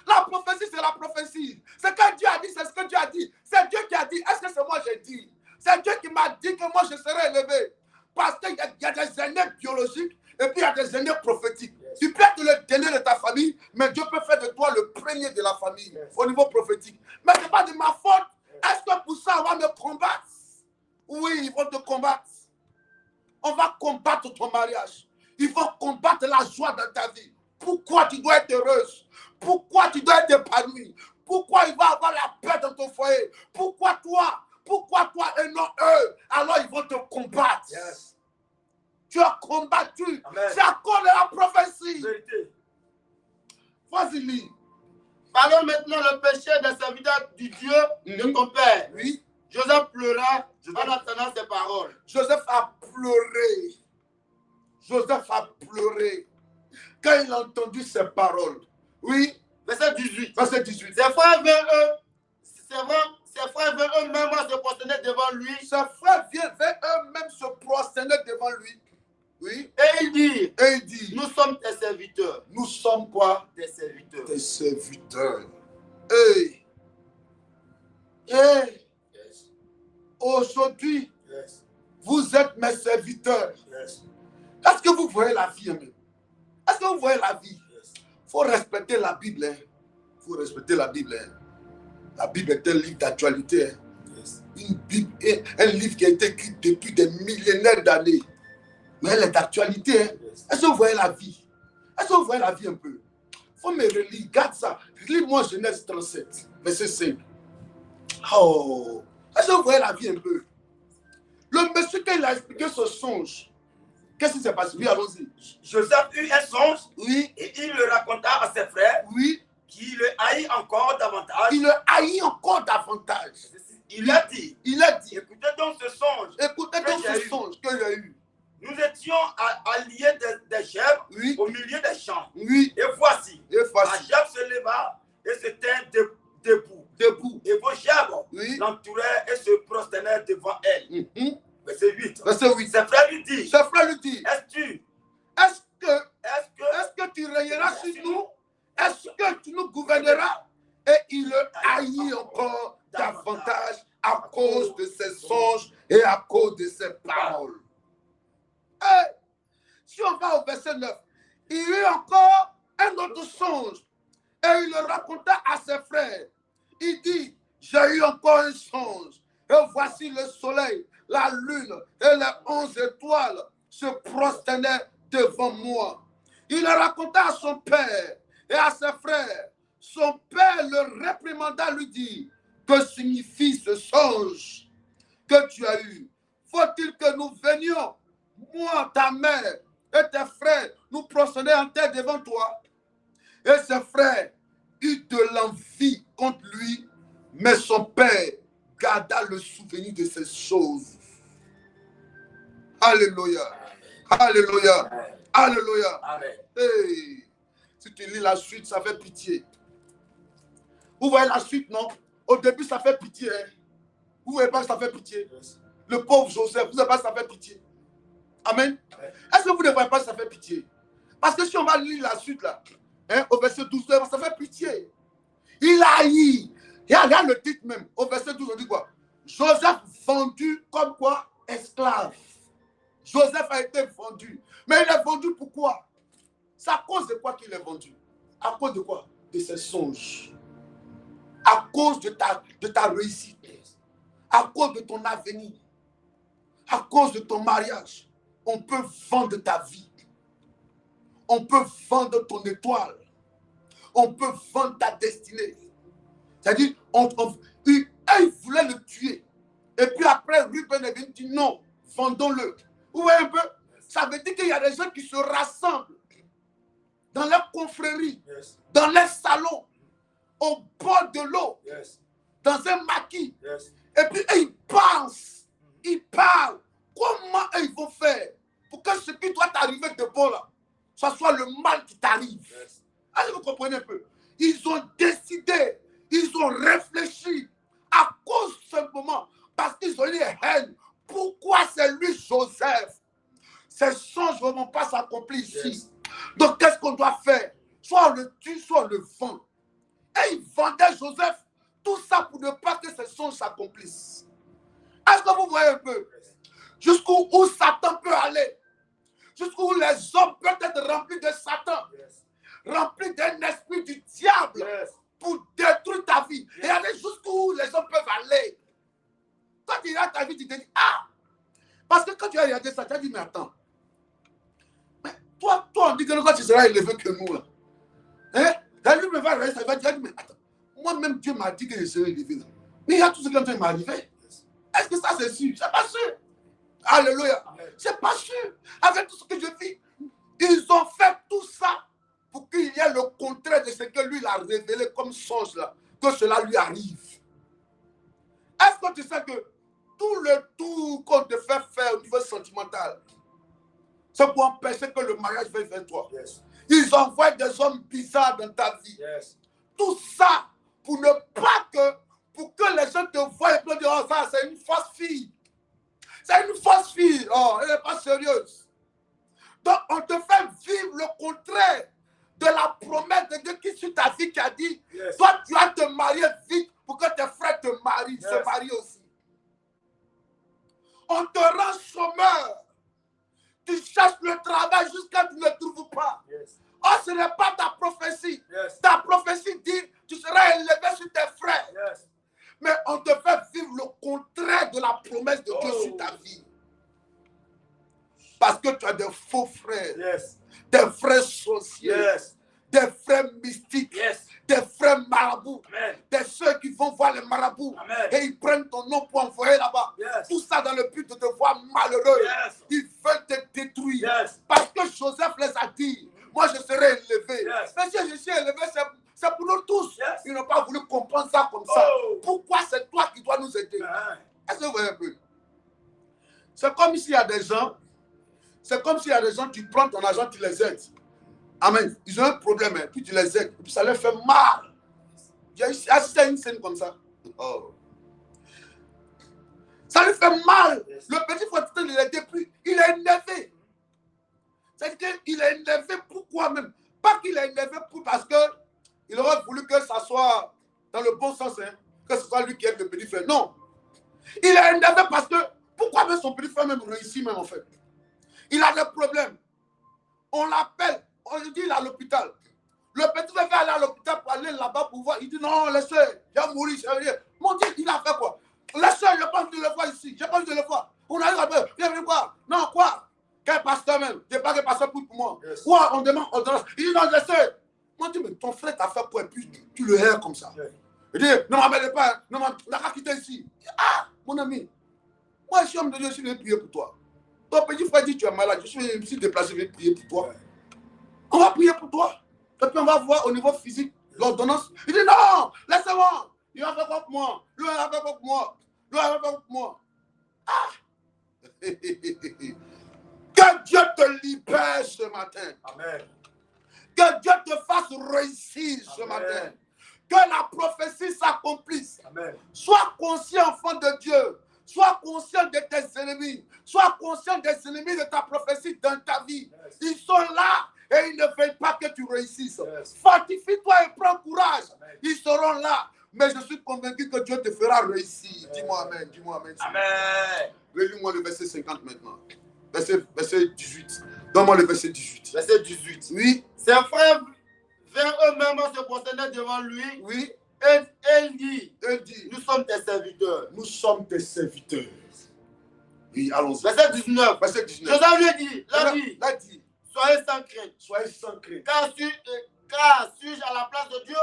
La prophétie, c'est la prophétie. Ce que Dieu a dit, c'est ce que Dieu a dit. C'est Dieu qui a dit. Est-ce que c'est moi qui ai dit? C'est Dieu qui m'a dit que moi je serai élevé. Parce qu'il y a des aînés biologiques Et puis il y a des aînés prophétiques. Tu peux être le dernier de ta famille, mais Dieu peut faire de toi le premier de la famille au niveau prophétique. Mais ce n'est pas de ma faute. Est-ce que pour ça, on va me combattre? Oui, ils vont te combattre. On va combattre ton mariage. Ils vont combattre la joie dans ta vie. Pourquoi tu dois être heureuse? Pourquoi tu dois être épanouie? Pourquoi il va avoir la paix dans ton foyer? Pourquoi toi? Pourquoi toi et non eux? Alors ils vont te combattre. Yes. Tu as combattu. Amen. C'est à cause de la prophétie. Vérité. Vas-y, lis. Parlons maintenant le péché des serviteurs du Dieu de ton père. Oui. Joseph pleura en entendant ces paroles. Joseph a pleuré. Joseph a pleuré quand il a entendu ces paroles. Oui. Verset 18. Verset 18. Ses frères vinrent eux-mêmes se prosterner devant lui. Ses frères viennent eux-mêmes se prosterner devant lui. Oui. Et il dit, Et il dit, nous sommes tes serviteurs. nous sommes quoi? Tes serviteurs. Tes serviteurs. Hey. Hey. Yes. Aujourd'hui, Yes. vous êtes mes serviteurs. Yes. Est-ce que vous voyez la vie? Est-ce que vous voyez la vie? Yes. Il faut respecter la Bible. Il faut respecter la Bible. La Bible est un livre d'actualité. Yes. Une Bible est un livre qui a été écrit depuis des millénaires d'années. Mais elle est d'actualité. Yes. Est-ce que vous voyez la vie? Est-ce que vous voyez la vie un peu? Il faut me relire. Garde ça. Lis-moi Genèse 37, verset 5. Oh! Est-ce que vous voyez la vie un peu? Le monsieur, quand il a expliqué ce songe, qu'est-ce qui s'est passé? Oui, allons-y. Joseph eut un songe Oui, et il le raconta à ses frères oui. qui le haït encore davantage. Il le haït encore davantage. Il a dit, Il a dit, écoutez donc ce songe. écoutez donc ce songe que j'ai eu. Nous étions alliés des chèvres Oui, au milieu des champs. oui. Et voici, Et la voici, chèvre se leva et se tint debout. debout. Et vos chèvres Oui. l'entouraient et se prosternèrent devant elle. Mhm. Verset 8. Verset 8. Ses frères lui disent, Ce frère lui dit, est-ce est-ce que tu régneras sur nous? Est-ce que tu nous gouverneras? Et il le haït encore davantage à cause de ses songes et à cause de ses paroles. Et si on va au verset 9, il y eut encore un autre songe et il le raconta à ses frères. Il dit, j'ai eu encore un songe et voici le soleil, la lune et les 11 étoiles se prosternaient devant moi. Il le raconta à son père et à ses frères. Son père le réprimanda, lui dit, que signifie ce songe que tu as eu? Faut-il que nous venions, moi, ta mère et tes frères, nous prosterner en terre devant toi? Et ses frères eurent de l'envie contre lui, mais son père garda le souvenir de ces choses. Alléluia. Alléluia. Alléluia. Amen. Hey. Si tu lis la suite, ça fait pitié. Vous voyez la suite, non? Au début, ça fait pitié. Hein? Vous voyez pas que ça fait pitié? Le pauvre Joseph, vous ne voyez pas que ça fait pitié? Amen. Est-ce que vous ne voyez pas que ça fait pitié? Parce que si on va lire la suite, là, hein, au verset 12, ça fait pitié. Il a haï. Regarde le titre même. Au verset 12, on dit quoi? Joseph vendu comme quoi? Esclave. Joseph a été vendu. Mais il est vendu pourquoi? C'est à cause de quoi qu'il est vendu? À cause de quoi? De ses songes. À cause de ta réussite. À cause de ton avenir. À cause de ton mariage. On peut vendre ta vie. On peut vendre ton étoile. On peut vendre ta destinée. C'est-à-dire, ils voulaient le tuer. Et puis après, Ruben est venu dire non, vendons-le. Vous voyez un peu? Ça veut dire qu'il y a des gens qui se rassemblent dans leur confrérie, Yes. dans leur salon, au bord de l'eau, Yes. dans un maquis. Yes. Et puis ils pensent, ils parlent. Comment ils vont faire pour que ce qui doit t'arriver de bon là, ce soit le mal qui t'arrive? Yes. Allez, vous comprenez un peu? Ils ont décidé, ils ont réfléchi à cause simplement parce qu'ils ont une haine. Pourquoi c'est lui, Joseph? Ces songes ne vont pas s'accomplir ici. Yes. Donc, qu'est-ce qu'on doit faire? Soit on le tue, soit on le vend. Et ils vendaient Joseph, tout ça pour ne pas que ces songes s'accomplissent. Est-ce que vous voyez un peu? Jusqu'où Satan peut aller? jusqu'où les hommes peuvent être remplis de Satan, remplis d'un esprit du diable pour détruire ta vie. Et aller jusqu'où les hommes peuvent aller. Quand tu regardes ta vie, tu te dis, ah! Parce que quand tu as regardé ça, tu as dit, mais attends. Mais toi, on dit que quand tu seras élevé que nous, là. Hein? Lui me va rester, il va dire, mais attends. Moi-même, Dieu m'a dit que je serais élevé là. Mais il y a tout ce qui est en train de m'arriver. Est-ce que ça, c'est sûr? C'est pas sûr. Alléluia. C'est pas sûr. Avec tout ce que je vis, ils ont fait tout ça pour qu'il y ait le contraire de ce que lui a révélé comme songe là, que cela lui arrive. Est-ce que tu sais que tout le tour qu'on te fait faire au niveau sentimental, c'est pour empêcher que le mariage vienne vers toi? Ils envoient des hommes bizarres dans ta vie. Tout ça pour ne pas que les gens te voient et te disent, oh, ça, c'est une fausse fille. C'est une fausse fille. Oh, elle n'est pas sérieuse. Donc, on te fait vivre le contraire de la promesse de Dieu qui sur ta vie qui a dit, toi, tu vas te marier vite pour que tes frères te marient, se marient aussi. On te rend chômeur. Tu cherches le travail jusqu'à ce que tu ne le trouves pas. Oh, ce n'est pas ta prophétie. Ta prophétie dit, tu seras élevé sur tes frères. Mais on te fait vivre le contraire de la promesse de Dieu sur ta vie. Parce que tu as des faux frères, des frères sorciers, des frères mystiques, des frères marabouts, des ceux qui vont voir les marabouts et ils prennent ton nom pour envoyer là-bas. Tout ça dans le but de te voir malheureux. Ils veulent te détruire. Parce que Joseph les a dit, moi je serai élevé. Mais si je suis élevé, c'est pour nous tous. Ils n'ont pas voulu comprendre ça comme ça. Pourquoi c'est toi qui dois nous aider? Est-ce que vous voyez un peu? C'est comme s'il y a des gens, tu prends ton argent, tu les aides. Amen. Ils ont un problème, hein, puis tu les aides, et puis ça leur fait mal. J'ai assisté à une scène comme ça. Oh. Ça lui fait mal. Le petit frère, il est depuis, il est énervé. C'est-à-dire qu'il est énervé pourquoi même? Pas qu'il est énervé parce qu'il aurait voulu que ça soit dans le bon sens, hein, que ce soit lui qui aide le petit frère. Non. Il est énervé parce que pourquoi même son petit frère même réussit même en fait? Il a des problèmes. On l'appelle, on lui dit il est à l'hôpital. Le petit frère va aller à l'hôpital pour aller là-bas pour voir. Il dit non, laissez, il va mourir. Mon Dieu, il a fait quoi? Laissez, je n'ai pas envie de le voir ici. Je n'ai pas envie de le voir. On arrive à peu, viens venir voir. Non, quoi? Quel pasteur même? Je n'ai pas quel pasteur pour moi. Quoi? On demande ordonnance. Il dit non, laissez. Mon Dieu, mais ton frère t'a fait quoi? Et puis tu le hais comme ça. Il dit ne m'emmène pas, ne m'as pas quitté ici. Ah, mon ami, moi je suis homme de Dieu, je suis venu prier pour toi. Ton petit frère dit tu es malade, je suis déplacé, je vais prier pour toi. On va prier pour toi. Et puis on va voir au niveau physique l'ordonnance. Il dit non, laissez-moi. Il va faire quoi pour moi? Lui, il va faire quoi pour moi? Lui, il va faire quoi pour moi? Ah! Que Dieu te libère ce matin. Amen. Que Dieu te fasse réussir ce matin. Que la prophétie s'accomplisse. Amen. Sois conscient, enfant de Dieu. Sois conscient de tes ennemis. Sois conscient des ennemis de ta prophétie dans ta vie. Ils sont là et ils ne veulent pas que tu réussisses. Fortifie-toi et prends courage. Ils seront là. Mais je suis convaincu que Dieu te fera réussir. Dis-moi Amen. Dis-moi Amen. Amen. Relis-moi le verset 50 maintenant. Verset 18. Donne-moi le verset 18. Verset 18. Oui. Ses frères vinrent eux-mêmes se prosterner devant lui. Oui. Et il dit, Nous nous sommes tes serviteurs. Nous sommes tes serviteurs. Oui, allons-y. Verset 19. Verset 19. Joseph lui l'a dit. Soyez sans crainte. Soyez sans crainte. Car suis-je à la place de Dieu?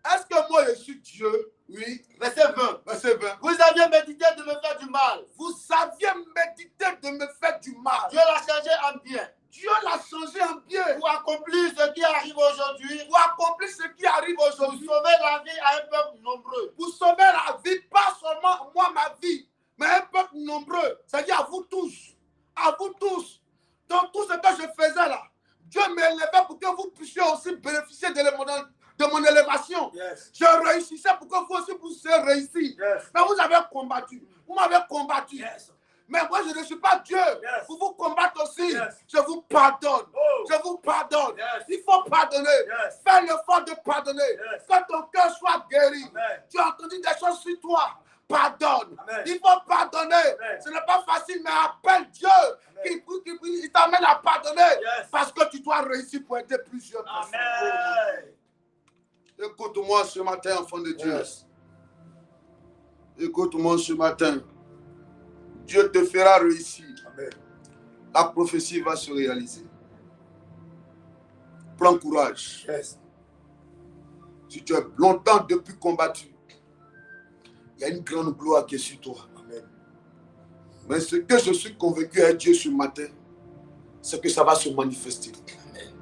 Est-ce que moi je suis Dieu? Oui. Verset 20. Verset 20. Vous aviez médité de me faire du mal. Vous saviez méditer de me faire du mal. Dieu l'a changé en bien. Dieu l'a changé en bien. Pour accomplir ce qui arrive aujourd'hui. Pour accomplir ce qui arrive Pour aujourd'hui. sauver la vie à un peuple nombreux. Pour sauver la vie, pas seulement moi, ma vie, mais un peuple nombreux. C'est-à-dire à vous tous. À vous tous. Dans tout ce que je faisais là, Dieu m'élevait pour que vous puissiez aussi bénéficier de mon élévation. Je réussissais pour que vous aussi puissiez réussir. Mais vous avez combattu. Vous m'avez combattu. Mais moi, je ne suis pas Dieu. Pour vous combattre aussi, je vous pardonne. Je vous pardonne. Il faut pardonner. Fais l'effort de pardonner. Que ton cœur soit guéri. Tu as entendu des choses sur toi. Pardonne. Il faut pardonner. Ce n'est pas facile, mais appelle Dieu. Il t'amène à pardonner. réussir pour aider plusieurs personnes. Amen. Écoute-moi ce matin, enfant de Dieu. Yes. Écoute-moi ce matin. Dieu te fera réussir. Amen. La prophétie va se réaliser. Prends courage. Yes. Si tu as longtemps depuis combattu, il y a une grande gloire qui est sur toi. Amen. Mais ce que je suis convaincu avec Dieu ce matin, c'est que ça va se manifester. Amen.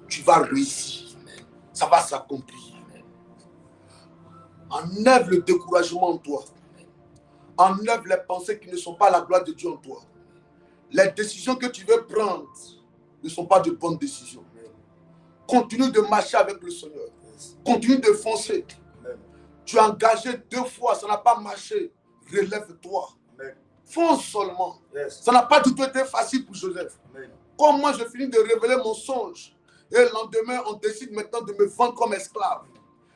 Tu vas réussir. Amen. Ça va s'accomplir. Enlève le découragement en toi. Enlève les pensées qui ne sont pas la gloire de Dieu en toi. Les décisions que tu veux prendre ne sont pas de bonnes décisions. Continue de marcher avec le Seigneur. Continue de foncer. Amen. Tu as engagé 2 fois, ça n'a pas marché. Relève-toi. Amen. Fonce seulement. Yes. Ça n'a pas du tout été facile pour Joseph. Amen. Comme moi, je finis de révéler mon songe. Et le lendemain, on décide maintenant de me vendre comme esclave.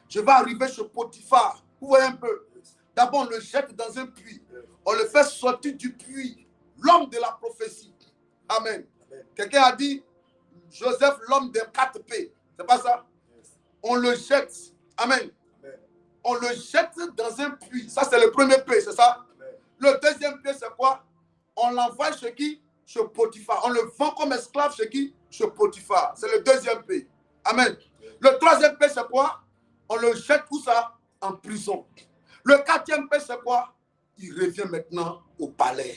Je vais arriver chez Potiphar. Vous voyez un peu. D'abord, on le jette dans un puits. On le fait sortir du puits. L'homme de la prophétie. Amen. Amen. Quelqu'un a dit, Joseph, l'homme des 4 P. C'est pas ça? Yes. On le jette. Amen. Amen. On le jette dans un puits. Ça, c'est le premier P, c'est ça? Amen. Le deuxième P, c'est quoi? On l'envoie chez qui? Chez Potiphar. On le vend comme esclave chez qui? Chez Potiphar. C'est le deuxième P. Amen. Le troisième P, c'est quoi? On le jette où ça? En prison. Le 4e P, c'est quoi? Il revient maintenant au palais.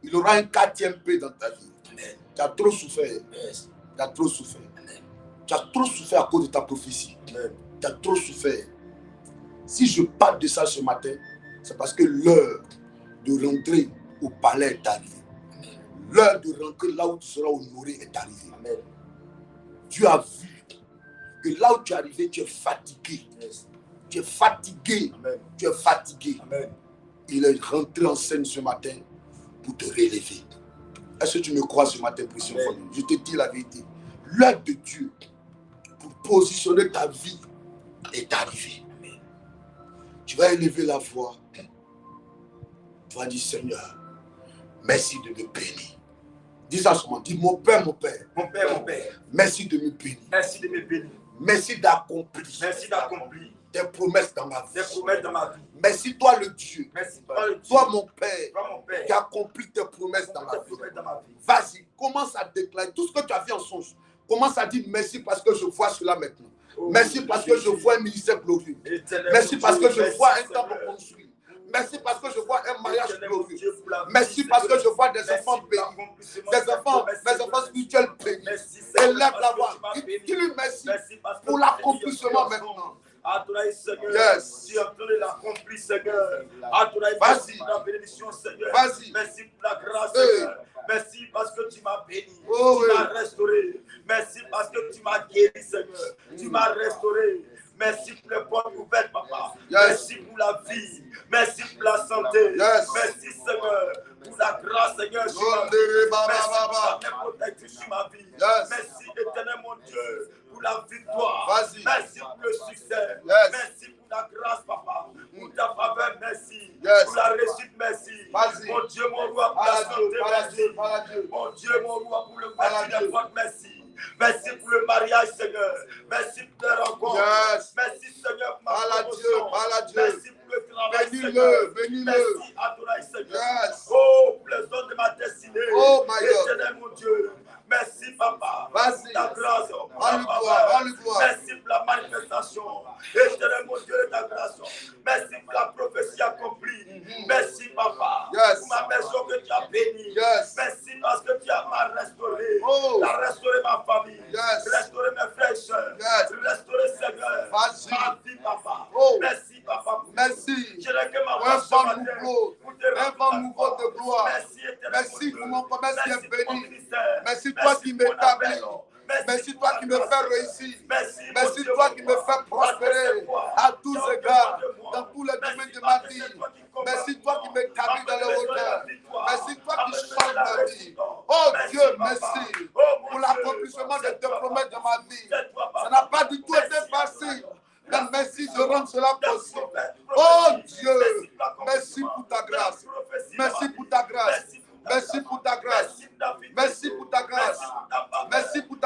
Il aura un 4e P dans ta vie. Amen. Tu as trop souffert. Yes. Tu as trop souffert. Amen. Tu as trop souffert à cause de ta prophétie. Amen. Tu as trop souffert. Si je parle de ça ce matin, c'est parce que l'heure de rentrer au palais est arrivée. L'heure de rentrer là où tu seras honoré est arrivée. Amen. Tu as vu que là où tu es arrivé, tu es fatigué. Yes. Tu es fatigué. Amen. Tu es fatigué. Amen. Il est rentré en scène ce matin pour te relever. Est-ce que tu me crois ce matin, précieux famille? Je te dis la vérité. L'heure de Dieu pour positionner ta vie est arrivée. Amen. Tu vas élever la voix. Tu vas dire, Seigneur, merci de me bénir. Dis ça seulement. Dis, mon Père, mon Père. Mon Père, mon Père. Merci de me bénir. Merci de me bénir. Merci d'accomplir. Merci d'accomplir tes promesses dans ma vie. tes promesses dans ma vie. Merci toi le Dieu. Merci toi le Dieu. Toi mon Père. Toi mon Père. Qui accomplit tes promesses dans ma Tes vie. promesses dans ma vie. Vas-y, commence à déclarer tout ce que tu as vu en songe. Commence à dire merci parce que je vois cela maintenant. Oh, Merci parce que je vois un ministère glorieux. Éternel Merci mon parce Dieu, que je merci, vois un Seigneur. temple construit. Merci parce que je vois un mariage Éternel mon glorieux. Dieu, pour la vie, Merci parce que Seigneur. je vois des Merci enfants pour bénis. l'accomplissement Des de tes enfants, promesses, mes Seigneur. enfants spirituels bénis. Merci, Seigneur, Élève parce la que voix. tu m'as béni. Dis-lui merci Merci parce que pour tu m'as l'accomplissement béni. maintenant. Adonai, Seigneur, Yes. tu es en train de l'accomplir, Seigneur. Adonai, Vas-y. merci pour la bénédiction, Seigneur. Vas-y. Merci pour la grâce, Hey. Seigneur. Merci parce que tu m'as béni. Oh, tu oui. m'as restauré. Merci parce que tu m'as guéri, Seigneur. Tu m'as restauré. Merci pour les portes ouvertes, papa. Yes. Merci pour la vie. Merci pour la santé. Yes. Merci, Seigneur, pour la grâce, Seigneur, sur ma vie. Merci pour la main protectrice sur ma vie. Yes. Merci, éternel mon Dieu, pour la victoire. Vas-y. Merci pour le succès. Yes. Merci pour la grâce, papa. Pour ta faveur, merci. Yes. Pour la réussite, merci. Vas-y. Mon Dieu, mon roi, pour la Parle à Dieu, santé, parle à merci. Dieu, parle à Dieu. Mon Dieu, mon roi, pour le Parle à bâti des Dieu. portes, merci. Merci pour le mariage, Seigneur. Merci pour les rencontres. Yes. Merci, Seigneur, pour ma Parle à promotion. Dieu, parle à Dieu. Merci pour le travail, Bénis-le, Seigneur. bénis-le. Merci, Adonai, Seigneur. Yes. Oh, pour les zones de ma destinée. Oh, my God. Éternel, mon Dieu. Merci, papa. Vas-y. Pour ta grâce. pour ta Rends-lui gloire, faveur. rends-lui gloire. Merci pour la manifestation. Éternel, mon Dieu, de ta grâce. Merci pour la prophétie accomplie. Merci, papa. Yes. Pour ma maison que tu as bénie. Yes. Merci parce que tu m'as restauré. Oh. Tu as restauré ma famille. Yes. Restauré mes frères et sœurs. Yes. Restauré, Seigneur. Vas-y. Ma vie, papa. Oh. Merci, papa. Merci. Je réclame ma Un voix ce vent matin nouveau, pour te un rendre vent la nouveau de gloire. Merci, éternel Merci Dieu. pour mon commerce qui Merci est pour mon béni. ministère. Merci toi qui pour mon m'établis. appel. Merci pour toi la qui me grâce. fais réussir. Merci, Merci mon Dieu, toi mon qui me roi. fais prospérer à tous Tu as égards, besoin de moi. dans tous les Merci domaines de parce ma que vie. c'est toi qui combats Merci pour toi moi. qui m'établis dans les Emmène-moi dans la hauteurs. victoire. Merci toi qui Emmène-moi changes dans la ma vie. réussite. Oh Merci, Dieu, papa. merci Oh, mon pour Dieu. l'accomplissement de C'est tes toi, promesses papa. dans ma vie. C'est toi, papa. Ça n'a pas du tout été Merci, facile. papa. Mais merci de rendre cela possible. Oh Oh Dieu, merci pour ta grâce. Merci pour ta grâce. Merci pour ta grâce. Merci pour ta grâce. Merci pour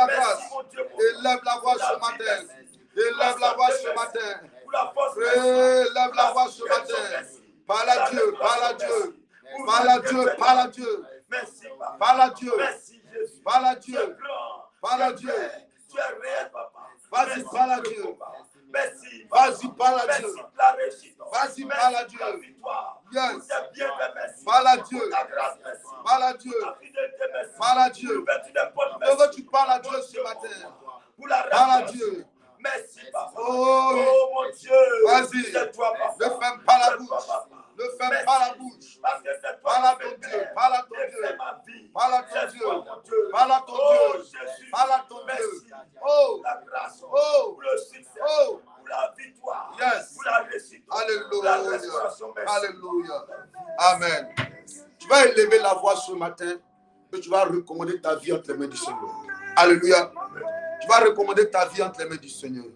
pour Parle à Dieu, parle à Dieu. Merci, papa. Parle à Dieu. Merci, Jésus. Parle à Tu es Dieu. grand. Parle à Tu es Dieu. vrai. Tu es réel, papa. Vas-y, Merci parle à pour le Dieu. combat. Merci, papa. Vas-y, parle à Merci Dieu. pour la réussite. Vas-y, Merci parle à pour la Dieu. victoire. Yes. Pour tes bienfaits, merci. Parle à Dieu. Pour ta grâce, merci. Parle à Dieu. Pour ta fidélité, merci. Parle à Pour Dieu. l'ouverture des portes, Je veux que merci. tu parles à Dieu Mon ce Dieu, matin. mon roi. Pour la Parle à restauration. Dieu. Merci, papa. Oh, mon Dieu. vas-y. C'est toi, papa. Ne ferme pas la C'est toi, bouche. papa. Ne ferme Merci. pas la bouche. Parce que c'est toi Parle à qui ton fais Dieu. faire. Parle à ton Et Dieu. fais ma vie. Parle à ton C'est Dieu. toi, mon Dieu. Parle à ton Oh, Dieu. Jésus. Parle à ton Merci. Dieu. Oh, Pour la grâce. oh, Pour le succès. oh. Pour la victoire. Yes. Pour la réussite. Pour la Alléluia. restauration. Merci. Alléluia. Amen. Tu vas élever la voix ce matin et tu vas recommander ta vie entre les mains du Seigneur. Alléluia. Tu vas recommander ta vie entre les mains du Seigneur.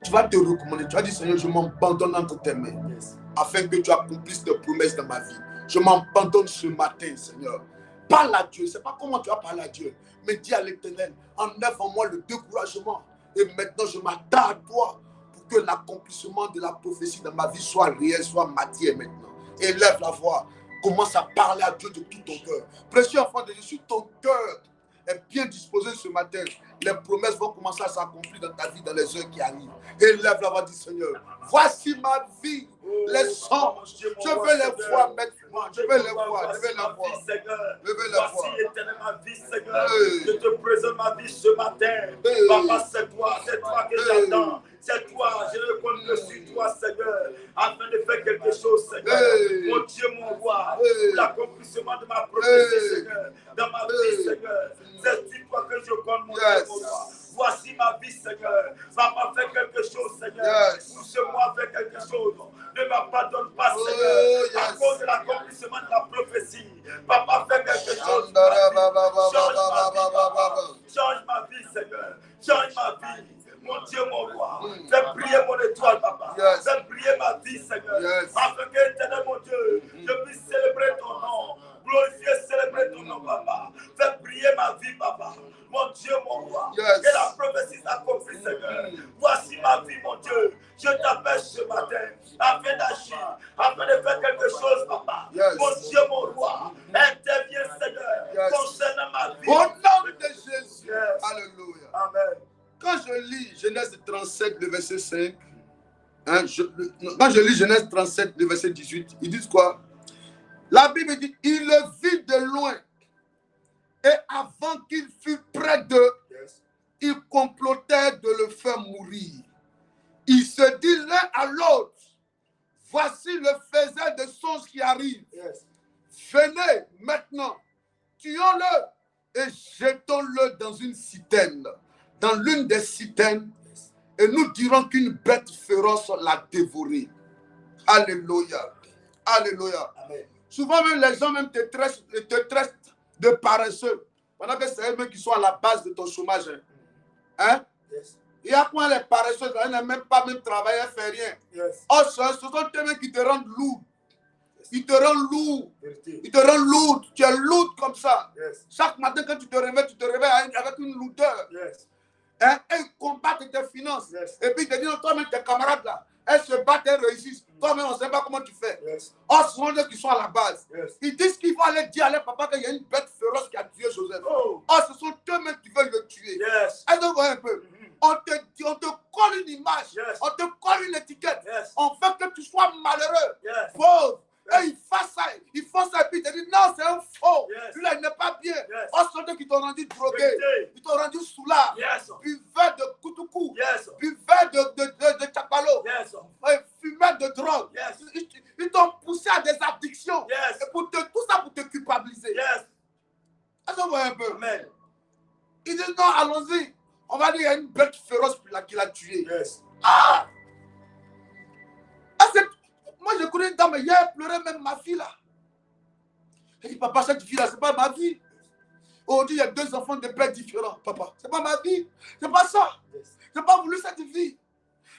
Tu vas te recommander. Tu vas dire, Seigneur, je m'abandonne entre tes mains afin que tu accomplisses tes promesses dans ma vie. Je m'abandonne ce matin, Seigneur. Parle à Dieu. Ce n'est pas comment tu vas parler à Dieu, mais dis à l'Éternel, enlève en moi le découragement. Et maintenant, je m'attends à toi pour que l'accomplissement de la prophétie dans ma vie soit réel, soit matière maintenant. Élève la voix. Commence à parler à Dieu de tout ton cœur. Précieux enfant de Jésus, ton cœur est bien disposé ce matin. Les promesses vont commencer à s'accomplir dans ta vie dans les heures qui arrivent. Élève la voix du Seigneur. Voici ma vie. Les sangs, je veux les voir maintenant. Je veux les voir. Je veux les voir. Je veux les voir. Voici éternellement ma vie, Seigneur. Je te présente ma vie ce matin. Papa, c'est toi que j'attends. C'est toi, je reconnais que c'est toi, Seigneur, afin de faire quelque chose, Seigneur. Mon Dieu, mon roi, pour l'accomplissement de ma prophétie, Seigneur, dans ma vie, Seigneur. C'est sur toi que je compte, mon Dieu, mon roi. Voici ma vie, Seigneur. Papa, fais quelque chose, Seigneur. Pour ce mois, fais quelque chose. Ne m'abandonne pas, Seigneur, à cause de l'accomplissement de la prophétie. Papa, fais quelque chose. Change ma vie, papa. Change ma vie, Seigneur. Change ma vie. Mon Dieu, mon roi, fais briller mon étoile, papa. Fais briller ma vie, Seigneur. Afin que, éternel, mon Dieu, je puisse célébrer ton nom. Glorifier, célébrer ton nom, papa. Fais briller ma vie, papa. Mon Dieu, mon roi. Que la prophétie s'accomplisse, Seigneur. Voici ma vie, mon Dieu. Je t'appelle ce matin afin d'agir, afin de faire quelque chose, papa. Mon Dieu, mon roi. Interviens, Seigneur, concernant ma vie. Au nom de Jésus. Alléluia. Amen. Quand je lis Genèse 37, le verset 5, quand je lis Genèse 37, le verset 18, ils disent quoi? La Bible dit, il le vit de loin. Et avant qu'il fût près d'eux, il complotait de le faire mourir. Il se dit l'un à l'autre, voici le faiseur de choses qui arrive. Venez maintenant, tuons-le et jetons-le dans une citerne. Dans l'une des citernes, et nous dirons qu'une bête féroce l'a dévoré. Alléluia. Alléluia. Amen. Souvent même les gens même te traitent de paresseux. Pendant que c'est eux-mêmes qui sont à la base de ton chômage. Hein? Il y a quoi les paresseux? Ils n'aiment même pas même travailler, ils ne font rien. Oh, ce sont eux-mêmes qui te rendent lourd. Ils te rendent lourd. Ils te rendent lourd. Tu es lourd comme ça. Chaque matin quand tu te réveilles avec une lourdeur. Hein? Et ils combattent tes finances. Et puis ils te disent, toi-même, tes camarades là, elles se battent, elles réussissent. Toi-même, on ne sait pas comment tu fais. Oh, ce sont eux qui sont à la base. Ils disent qu'ils vont aller dire à leur papa qu'il y a une bête féroce qui a tué Joseph. Oh, ce sont eux-mêmes qui veulent le tuer. Est-ce que vous voyez un peu? On te colle une image, on te colle une étiquette. On fait que tu sois malheureux, pauvre. Et ils font ça et puis ils te disent non, c'est un faux. Lui-là, il n'est pas bien. Oh, ce sont eux qui t'ont rendu drogué, ils t'ont rendu soulard, buveur de koutoukou, buveur de chapalo, fumeur de drogue. Ils t'ont poussé à des addictions. Et tout ça pour te culpabiliser. Est-ce que vous voyez un peu? Ils disent non, allons-y. On va dire qu'il y a une bête féroce qui l'a tué. Moi, je connais une dame, hier, elle pleurait même ma fille là. Elle dit, papa, cette fille là, c'est pas ma vie. Aujourd'hui, il y a 2 enfants de pères différents. Papa, c'est pas ma vie. C'est pas ça. Je n'ai pas voulu cette vie.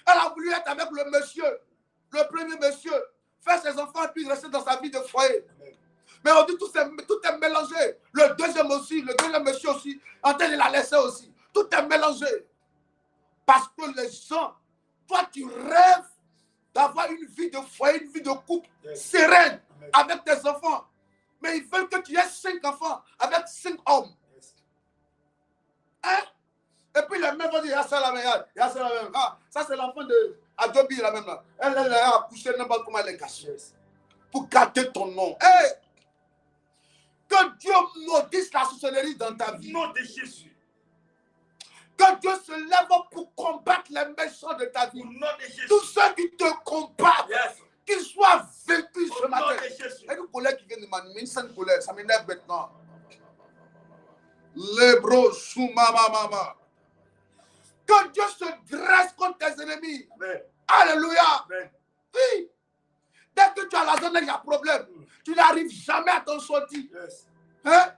Elle a voulu être avec le monsieur, le premier monsieur, faire ses enfants et puis rester dans sa vie de foyer. Mais aujourd'hui, tout est mélangé. Le deuxième monsieur aussi, en train de la laisser aussi. Tout est mélangé. Parce que les gens, toi, tu rêves d'avoir une vie de foyer, une vie de couple sereine avec tes enfants. enfants, avec 5 hommes. Hein? Et puis les mêmes vont dire, il y a ça la même. Ah, ça c'est l'enfant de Adobe la même là. Elle a accouché, n'importe comment elle est cachée. Pour garder ton nom. Hey! Que Dieu maudisse la sorcellerie dans ta vie. Nom de Jésus. Que Dieu se lève pour combattre les méchants de ta vie. Au nom de Jésus. Tous ceux qui te combattent, Yes. qu'ils soient vaincus ce Au nom matin. de Jésus. Il y a une colère qui vient de m'animer, une sainte colère, ça m'énerve maintenant. Lebro soumama mama. Que Dieu se dresse contre tes ennemis. Amen. Alléluia. Amen. Oui. Dès que tu as la zone, il y a problème. Tu n'arrives jamais à t'en sortir. Yes. Hein?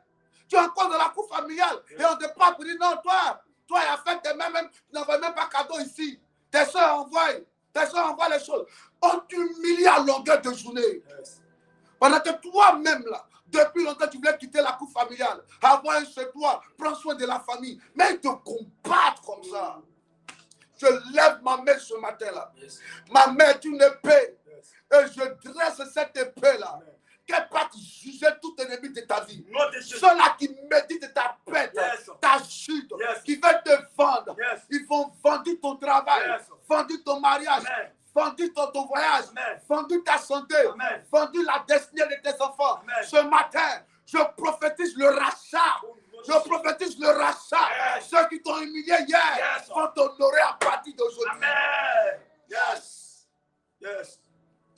Tu es encore dans la cour familiale. Et on te parle pour dire non, toi, il a fait tes mains, même, tu n'envoies même pas cadeau ici. Tes soeurs envoient les choses. On t'humilie à longueur de journée. Yes. Pendant que toi-même, là, depuis longtemps, tu voulais quitter la cour familiale, avoir un chez toi, prends soin de la famille. Mais ils te combattent comme ça. Je lève ma main ce matin-là. Yes. Ma main est une épée. Yes. Et je dresse cette épée-là. Qu'elle parte juger tout ennemi de ta vie. Nom de Jésus. Ceux-là qui méditent ta pète, Yes. ta chute, Yes. qui veulent te vendre. Yes. Ils vont vendre ton travail, Yes. vendre ton mariage, Amen. vendu ton voyage, Amen. vendu ta santé, Amen. vendu la destinée de tes enfants. Amen. Ce matin, je prophétise le rachat. Je prophétise le rachat. Yes. Ceux qui t'ont humilié hier Yes. vont t'honorer à partir d'aujourd'hui. Amen. Yes. Yes.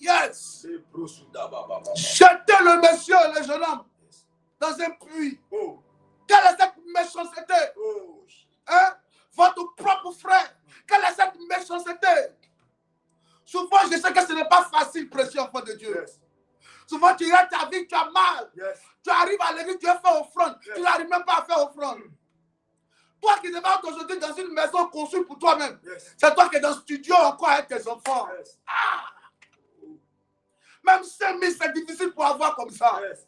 Yes. C'est Brosuda Baba. Jetez le monsieur, le jeune homme, dans un puits. Oh. Quelle est cette méchanceté? Oh. Hein? Votre propre frère. Quelle est cette méchanceté? Souvent, je sais que ce n'est pas facile, précieux enfant de Dieu. Yes. Souvent, tu regardes ta vie, tu as mal. Yes. Tu arrives à l'église, tu veux faire offrande. Yes. Tu n'arrives même pas à faire offrande. Toi qui devais être aujourd'hui dans une maison conçue pour toi-même. Yes. C'est toi qui es dans le studio encore avec tes enfants. Yes. Même 5 000, c'est difficile pour avoir comme ça. Yes.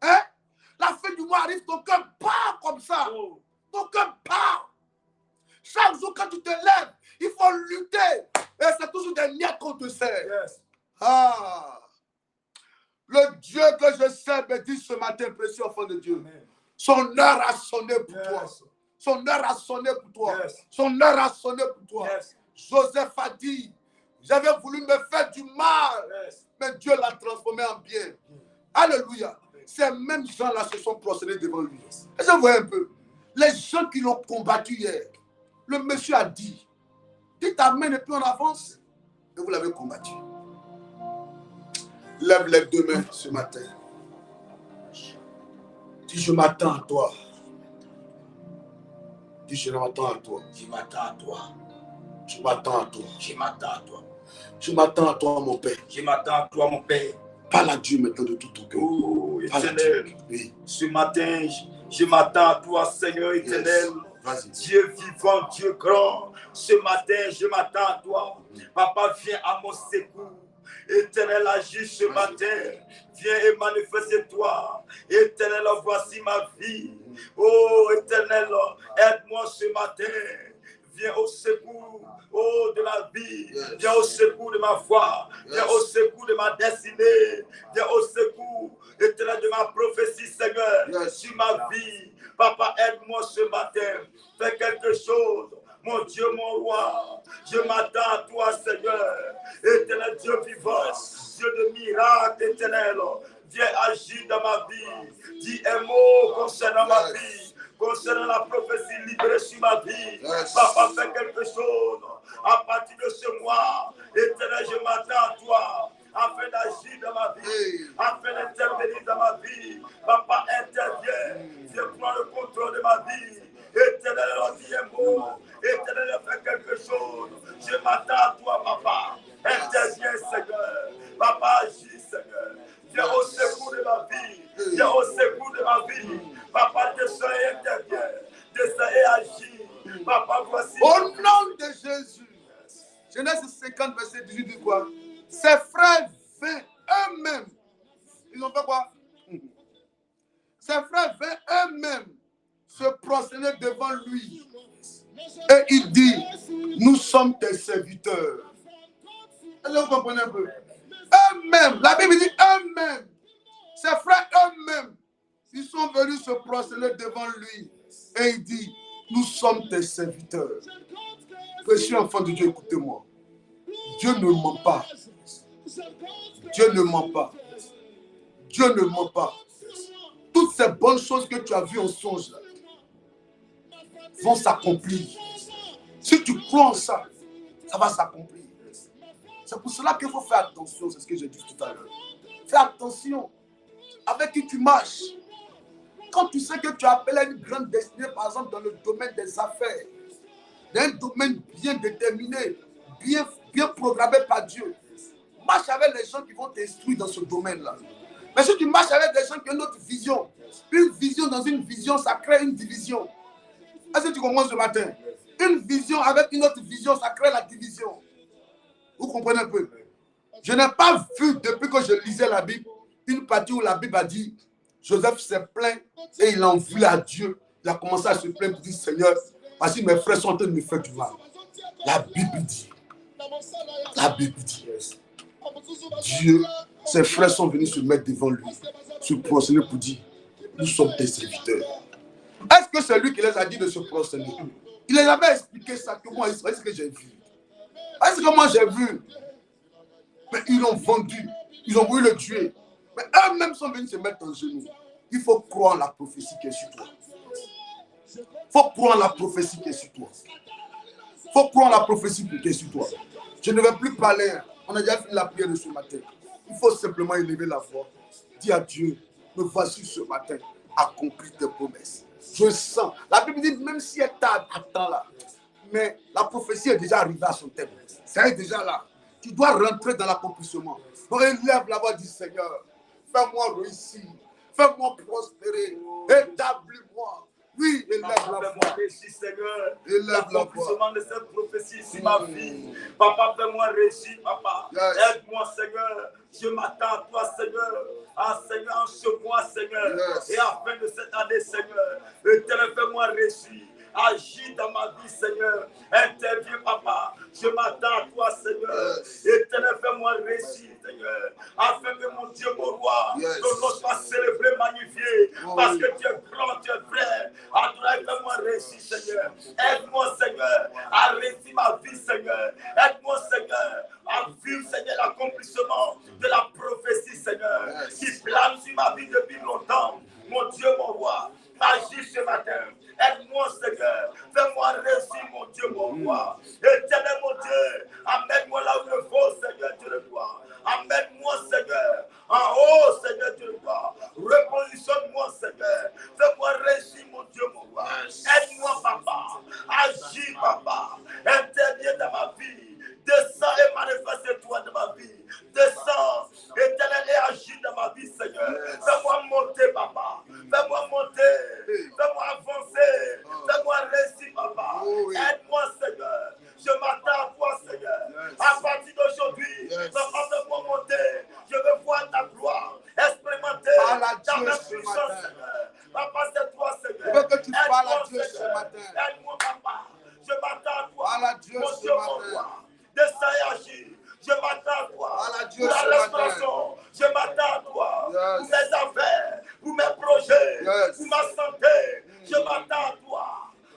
Hein? La fin du mois arrive, ton cœur part comme ça. Oh. Ton cœur part. Chaque jour, quand tu te lèves, il faut lutter. Et c'est toujours des miettes qu'on te sert. Yes. Ah. Le Dieu que je sers me dit ce matin, précieux enfant de Dieu. Amen. Son heure a sonné pour toi. Yes. Son heure a sonné pour toi. Yes. Son heure a sonné pour toi. Yes. Joseph a dit, j'avais voulu me faire du mal, Yes. mais Dieu l'a transformé en bien. Alléluia. Ces mêmes gens-là se sont prosternés devant lui. Est-ce que vous voyez un peu? Les gens qui l'ont combattu hier, le monsieur a dit, dites amen et puis on avance. Et vous l'avez combattu. Lève les deux mains ce matin. Dis, je m'attends à toi. Dis, je m'attends à toi. Je m'attends à toi. Je m'attends à toi. Je m'attends à toi. Je m'attends à toi, mon Père. Je m'attends à toi, mon Père. Parle à Dieu maintenant de tout ton cœur. Oh, Parle à éternel. Dieu. Oui. Ce matin, je m'attends à toi, Seigneur éternel. Vas-y. Dieu vivant, Dieu grand. Ce matin, je m'attends à toi. Papa, viens à mon secours. Éternel, agis ce matin. Viens et manifeste-toi. Éternel, voici ma vie. Oh, éternel, aide-moi ce matin. Viens au secours, oh, de ma vie. Yes. Viens au secours de ma foi. Yes. Viens au secours de ma destinée. Viens au secours, éternel, de ma prophétie, Seigneur, Yes. sur ma vie. Papa, aide-moi ce matin. Fais quelque chose. Mon Dieu, mon roi, je m'attends à toi, Seigneur. Éternel Dieu vivant, Dieu de miracles, éternel. Viens agir dans ma vie. Dis un mot concernant ma vie. Concernant la prophétie libérée sur ma vie. Yes. Papa, fais quelque chose. À partir de ce mois, éternel, je m'attends à toi. Afin d'agir dans ma vie. Hey. Afin d'intervenir dans ma vie. Papa, interviens. Viens prendre le contrôle de ma vie. Éternel, on dit un mot. Éternel, fais quelque chose. Je m'attends à toi, papa. Interviens, Seigneur. Papa, agis, Seigneur. Viens au secours de ma vie. Viens au secours de ma vie. Papa, descends et interviens. Descends et agis. Papa, voici. Au nom de Jésus. Genèse 50, verset 18 dit quoi? Ses frères vinrent eux-mêmes. Ils ont fait quoi? Ses frères vinrent eux-mêmes se prosterner devant lui. Et il dit, nous sommes tes serviteurs. Est-ce que vous comprenez un peu? Eux-mêmes, la Bible dit eux-mêmes. Ses frères eux-mêmes, ils sont venus venus se prosterner devant lui. Et il dit, nous sommes tes serviteurs. Précieux enfant de Dieu, écoutez-moi. Dieu ne ment pas. Dieu ne ment pas. Dieu ne ment pas. Toutes ces bonnes choses que tu as vues en songe là, vont s'accomplir. Si tu crois en ça, ça va s'accomplir. C'est pour cela qu'il faut faire attention, c'est ce que j'ai dit tout à l'heure. Fais attention avec qui tu marches. Quand tu sais que tu appelles à une grande destinée, par exemple dans le domaine des affaires, dans un domaine bien déterminé, bien programmé par Dieu, marche avec les gens qui vont t'instruire dans ce domaine-là. Mais si tu marches avec des gens qui ont une autre vision, une vision dans une vision, ça crée une division. Est-ce que tu comprends ce matin? Une vision avec une autre vision, ça crée la division. Vous comprenez un peu? Je n'ai pas vu, depuis que je lisais la Bible, une partie où la Bible a dit, Joseph s'est plaint et il a en voulu à Dieu. Il a commencé à se plaindre pour dire, Seigneur, voici mes frères sont en train de me faire du mal. La Bible dit, Dieu, ses frères sont venus se mettre devant lui, se prosterner pour dire, nous sommes tes serviteurs. Est-ce que c'est lui qui les a dit de se prosterner? Il les avait expliqué ça que moi, est-ce que j'ai vu? Est-ce que moi j'ai vu? Mais ils l'ont vendu, ils ont voulu le tuer. Mais eux-mêmes sont venus se mettre en genoux. Il faut croire en la prophétie qui est sur toi. Il faut croire en la prophétie qui est sur toi. Il faut croire en la prophétie qui est sur toi. Je ne vais plus parler. On a déjà fait la prière de ce matin. Il faut simplement élever la voix. Dis à Dieu, me voici ce matin, accomplir tes promesses. Je sens. La Bible dit, même si elle t'attend là, mais la prophétie est déjà arrivée à son terme. Ça est déjà là. Tu dois rentrer dans l'accomplissement. Relève la voix du Seigneur. Fais-moi réussir. Fais-moi prospérer. Établis-moi. Oui, élève la voix. Élève l'accomplissement de cette prophétie sur ma vie. Papa, fais-moi réussir, papa. Yes. Aide-moi, Seigneur. Je m'attends à toi, Seigneur. Ah, Seigneur, enche-moi, Seigneur. Yes. Et à la fin de cette année, Seigneur, Éternel, fais-moi réussir. Agis dans ma vie, Seigneur. Interviens, papa. Je m'attends à toi, Seigneur. Yes. Éternel, fais-moi réussir, Seigneur. Afin que mon Dieu, mon roi, Yes. ton nom soit célébré, magnifié. Oh, parce oui. que tu es grand, tu es vrai. Adonai, fais-moi réussir, Seigneur. Aide-moi, Seigneur, à réussir ma vie, Seigneur. Aide-moi, Seigneur, à vivre, Seigneur, l'accomplissement de la prophétie, Seigneur. Yes. Qui plane sur ma vie depuis longtemps. Mon Dieu, mon roi, agis ce matin. Aide-moi, Seigneur. Fais-moi réussir, mon Dieu, mon roi. Éternel, mon Dieu. Amène-moi là où il faut, Seigneur, Dieu de gloire. Amène-moi, Seigneur. En haut, Seigneur, Dieu de gloire. Repositionne-moi, Seigneur. Fais-moi réussir, mon Dieu, mon roi. Aide-moi, papa. Agis, papa. Interviens dans ma vie. Descends et manifeste-toi dans ma vie. Descends, éternel, et agis dans ma vie, Seigneur. Fais-moi monter, papa. Fais-moi monter. Fais-moi avancer. Fais-moi réussir, papa. Aide-moi, Seigneur. Je m'attends à toi, Seigneur. À partir d'aujourd'hui, papa, fais-moi monter. Je veux voir ta gloire. Expérimenter ta puissance, Seigneur. Papa, c'est toi, Seigneur. Je veux que tu parles à Dieu ce Seigneur. matin. Aide-moi, papa. Je m'attends à toi. Parle à Dieu Mon ce Dieu, mon matin. roi. Descends et agis. Je m'attends à toi. Parle à Dieu Pour ce la matin. restauration, je m'attends à toi. Yes. Pour mes affaires, pour mes projets, Yes. pour ma santé, je m'attends à toi.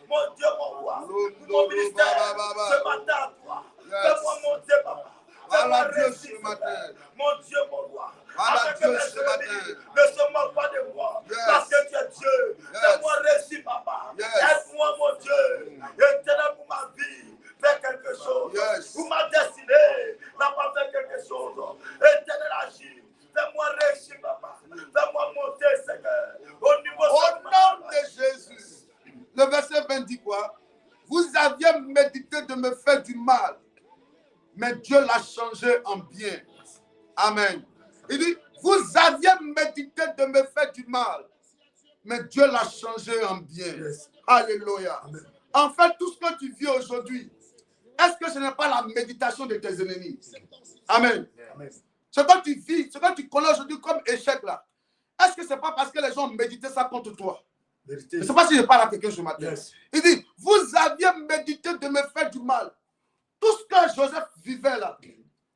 Mon Dieu, mon roi. Pour mon ministère, je m'attends à toi. Yes. Fais-moi monter, papa. Parle Fais-moi à Dieu réussir, ce matin. Seigneur. Mon Dieu, mon roi. Parle à Afin que Dieu mes ce ennemis matin. ne se moquent pas de moi. Yes. Parce que tu es Dieu. Yes. Fais-moi réussir, papa. Yes. Aide-moi, mon Dieu. Éternel, pour ma vie. Fais quelque chose. Yes. Pour ma destinée. N'a pas fait quelque chose. Éternel, agis. Fais-moi réussir, papa. Fais-moi monter, Seigneur. Au niveau Au nom de Jésus. Le verset 20 dit quoi? Vous aviez médité de me faire du mal, mais Dieu l'a changé en bien. Amen. Il dit, vous aviez médité de me faire du mal, mais Dieu l'a changé en bien. Yes. Alléluia. Amen. En fait, tout ce que tu vis aujourd'hui, est-ce que ce n'est pas la méditation de tes ennemis? Amen. Amen. Ce que tu vis, ce que tu connais aujourd'hui comme échec là, est-ce que ce n'est pas parce que les gens ont médité ça contre toi? Vérité. Je ne sais pas si je parle à quelqu'un ce matin. Yes. Il dit, vous aviez médité de me faire du mal. Tout ce que Joseph vivait là,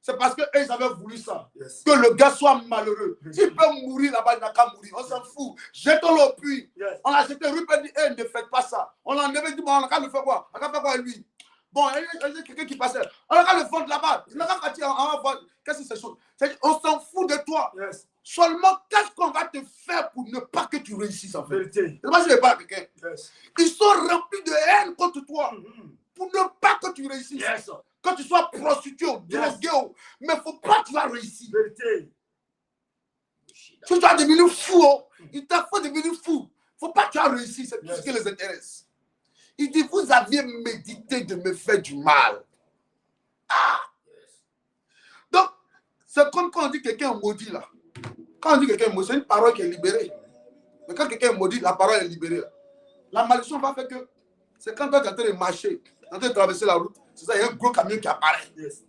c'est parce qu'eux avaient voulu ça. Yes. Que le gars soit malheureux. S'il peut mourir là-bas, il n'a qu'à mourir. On s'en fout. Jetons-le au puits. Yes. On l'a jeté, Ruben dit, ne faites pas ça. On l'a enlevé, dit, bon, on a qu'à le faire quoi? On a qu'à faire quoi lui? Bon, il y a quelqu'un qui passait. On a qu'à le vendre là-bas. Qu'est-ce que c'est chose? On s'en fout de toi. Yes. Seulement, qu'est-ce qu'on va te faire pour ne pas que tu réussisses en fait? Vérité. C'est pas si je parle à quelqu'un. Yes. Ils sont remplis de haine contre toi pour ne pas que tu réussisses. Yes. Que tu sois prostitué ou drogué, mais il ne faut pas que tu vas réussir. Vérité. Si tu vas devenir fou, il t'a fait devenir fou. Il ne faut pas que tu vas réussir, c'est tout ce qui les intéresse. Il dit, vous aviez médité de me faire du mal. Ah! Donc, c'est comme quand on dit quelqu'un est maudit là. Quand on dit quelqu'un est maudit, c'est une parole qui est libérée. Mais quand quelqu'un est maudit, la parole est libérée là. La malédiction va faire que c'est quand toi tu es en train de marcher, tu es en train de traverser la route, c'est ça, il y a un gros camion qui apparaît. Yes.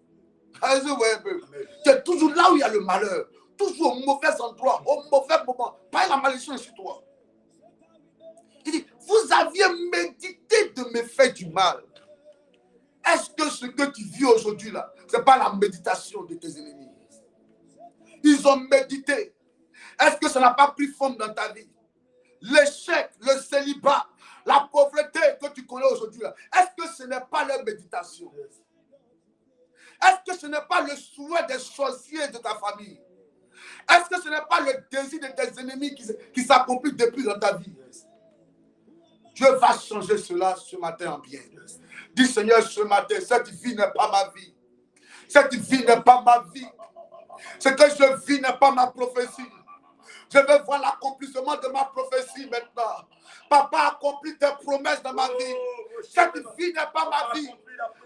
Allez-y, vous voyez un peu. Tu es toujours là où il y a le malheur, toujours au mauvais endroit, au mauvais moment. Pas la malédiction sur toi. Il dit, vous aviez médité de me faire du mal. Est-ce que ce que tu vis aujourd'hui là, ce n'est pas la méditation de tes ennemis? Ils ont médité. Est-ce que ça n'a pas pris forme dans ta vie? L'échec, le célibat, la pauvreté que tu connais aujourd'hui là, est-ce que ce n'est pas leur méditation? Est-ce que ce n'est pas le souhait des sorciers de ta famille? Est-ce que ce n'est pas le désir de tes ennemis qui s'accomplit depuis dans ta vie? Dieu va changer cela ce matin en bien. Dis Seigneur, ce matin, cette vie n'est pas ma vie. Cette vie n'est pas ma vie. Ce que je vis n'est pas ma prophétie. Je veux voir l'accomplissement de ma prophétie maintenant. Papa accomplit tes promesses dans ma vie. Cette vie n'est pas ma vie.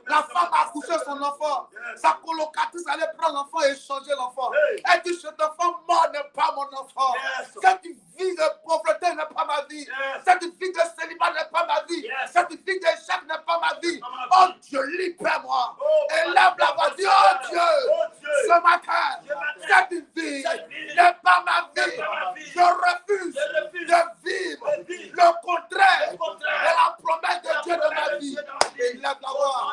La femme a accouché son enfant. Sa colocatrice allait prendre l'enfant et changer l'enfant. Elle dit, cet enfant mort n'est pas mon enfant. Cette vie de pauvreté n'est pas ma vie. Cette vie de célibat n'est pas ma vie. Cette vie d'échec n'est pas ma vie. Oh Dieu, libère-moi. Élève la voix. Dis, oh Dieu, ce matin, cette vie n'est pas ma vie. Je refuse de vivre le contraire de la promesse de Dieu de ma vie. Élève la voix.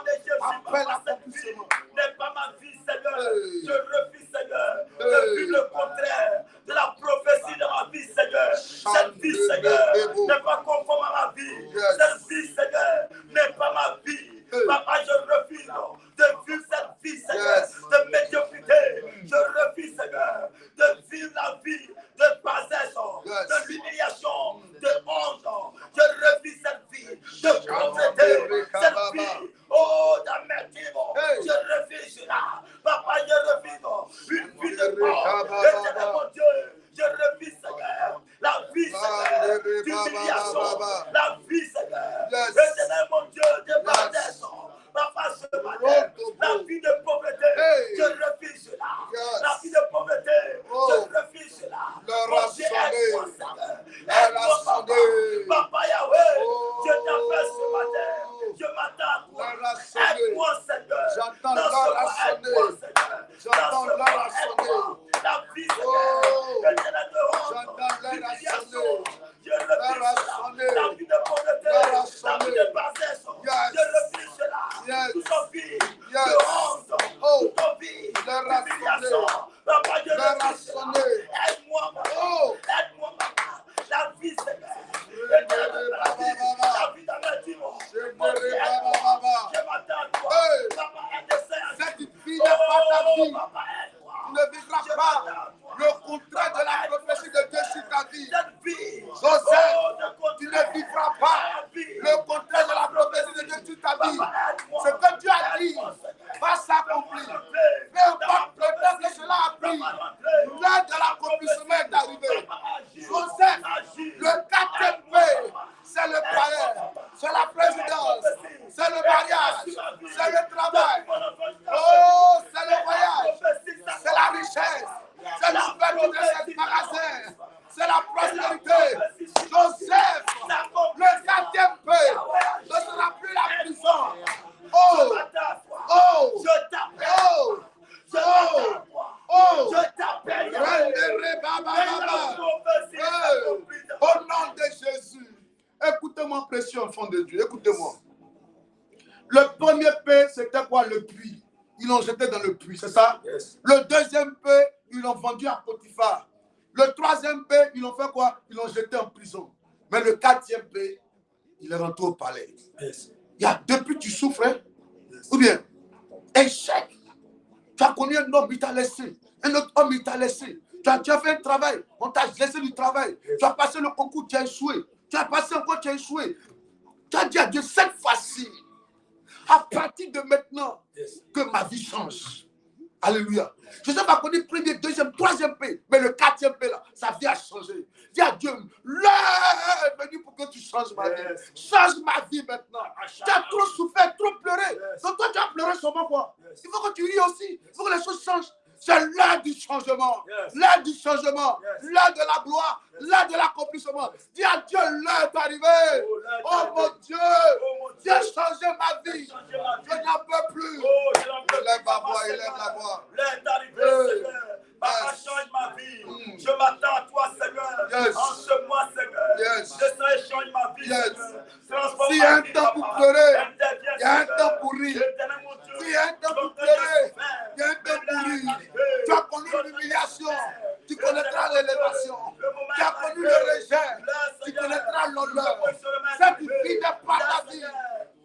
Après l'accomplissement. N'est pas ma vie, Seigneur. Je refuse, Seigneur, de vivre le contraire de la prophétie de ma vie, Seigneur. Cette vie, Seigneur, n'est pas conforme à ma vie. Cette vie, Seigneur, n'est pas ma vie. Papa, je refuse de vivre cette vie, Seigneur, de médiocrité. Je refuse, Seigneur, de vivre la vie de bassesse, de l'humiliation, de honte. Je refuse cette vie de pauvreté, cette vie, oh, d'amertume. Je refuse cela. Papa, je refuse une vie de mort. Éternel mon Dieu, je refuse, Seigneur, la vie, Seigneur, d'humiliation, la vie, Seigneur, éternel mon Dieu, de bassesse. Papa, ce matin, la vie de pauvreté, je refuse cela. La vie de pauvreté, je refuse cela. Mon Dieu, aide-moi, Seigneur. Aide-moi, Papa. Papa Yahweh, je t'appelle ce matin. Je m'attends à toi. Aide-moi, Seigneur. J'entends Dans ce l'heure mois, aide-moi, Seigneur. J'entends l'heure à aide-moi. La vie, Seigneur. Éternel de honte, l'humiliation. Je refuse cela. La vie de pauvreté, la vie de bassesse. Je refuse cela. Toute ta vie de honte, toute ta vie d'humiliation. Papa, je refuse cela. Aide-moi, papa. Aide-moi, papa. La vie, Seigneur. La vie d'amertume. Je m'attends à toi. Papa, aide-moi. Cette vie n'est pas ta vie. Papa, aide-moi. Tu ne vivras pas le contraire de la prophétie de Dieu sur ta vie. Cette vie. Joseph, tu ne vivras pas le contraire de la prophétie de Dieu sur ta vie. Ce que Dieu a dit va s'accomplir. Peu importe le temps que cela a pris, l'heure de l'accomplissement est arrivée. Joseph, le 4P, c'est le palais, c'est la présidence, c'est le mariage, c'est le travail. Oh, c'est le voyage, c'est la richesse, c'est l'ouverture de ce magasin, c'est la prospérité. Joseph, le 4P, ne sera plus la prison. Oh, oh, Je t'appelle. oh, oh, Je t'appelle. au nom de Jésus. Écoutez-moi, précieux enfant de Dieu, écoutez-moi. Le premier P, c'était quoi? Le puits. Ils l'ont jeté dans le puits, c'est ça? Yes. Le deuxième P, ils l'ont vendu à Potiphar. Le troisième P, ils l'ont fait quoi? Ils l'ont jeté en prison. Mais le 4e P, il est rentré au palais. Yes. Il y a depuis tu souffres, hein? Ou bien échec. Tu as connu un homme, il t'a laissé. Un autre homme, il t'a laissé. Tu as fait un travail, on t'a laissé du travail. Tu as passé le concours, tu as échoué. Tu as passé encore, tu as échoué. Tu as dit à Dieu, cette fois-ci, à partir de maintenant, que ma vie change. Alléluia. Je ne sais pas qu'on dit premier, deuxième, troisième P, mais le 4e P, là, sa vie a changé. Dis à Dieu, l'heure est venue pour que tu changes ma vie. Change ma vie maintenant. Tu as trop souffert, trop pleuré. Donc toi, tu as pleuré sûrement quoi? Il faut que tu ris aussi. Il faut que les choses changent. C'est l'heure du changement. L'heure du changement. L'heure de la gloire. L'heure de l'accomplissement. Dis à Dieu, l'heure est arrivée. Oh mon Dieu. Dieu a changé ma vie. Je n'en peux plus. Élève la voix, élève la voix. L'heure est arrivée, Seigneur. Papa, change ma vie. Je m'attends à toi, Seigneur. En ce mois, Seigneur. Je sais, change ma vie, Seigneur. Transforme S'il y a ma un vie, temps pour Papa. pleurer, Interviens, il y a un Seigneur. temps pour rire. Éternel, mon Dieu. S'il y a un temps pour Donc, pleurer, je il y a un temps pour rire. Tu as connu l'humiliation, tu connaîtras l'élévation. Tu as connu le rejet, tu connaîtras l'honneur. Cette vie n'est pas ta vie.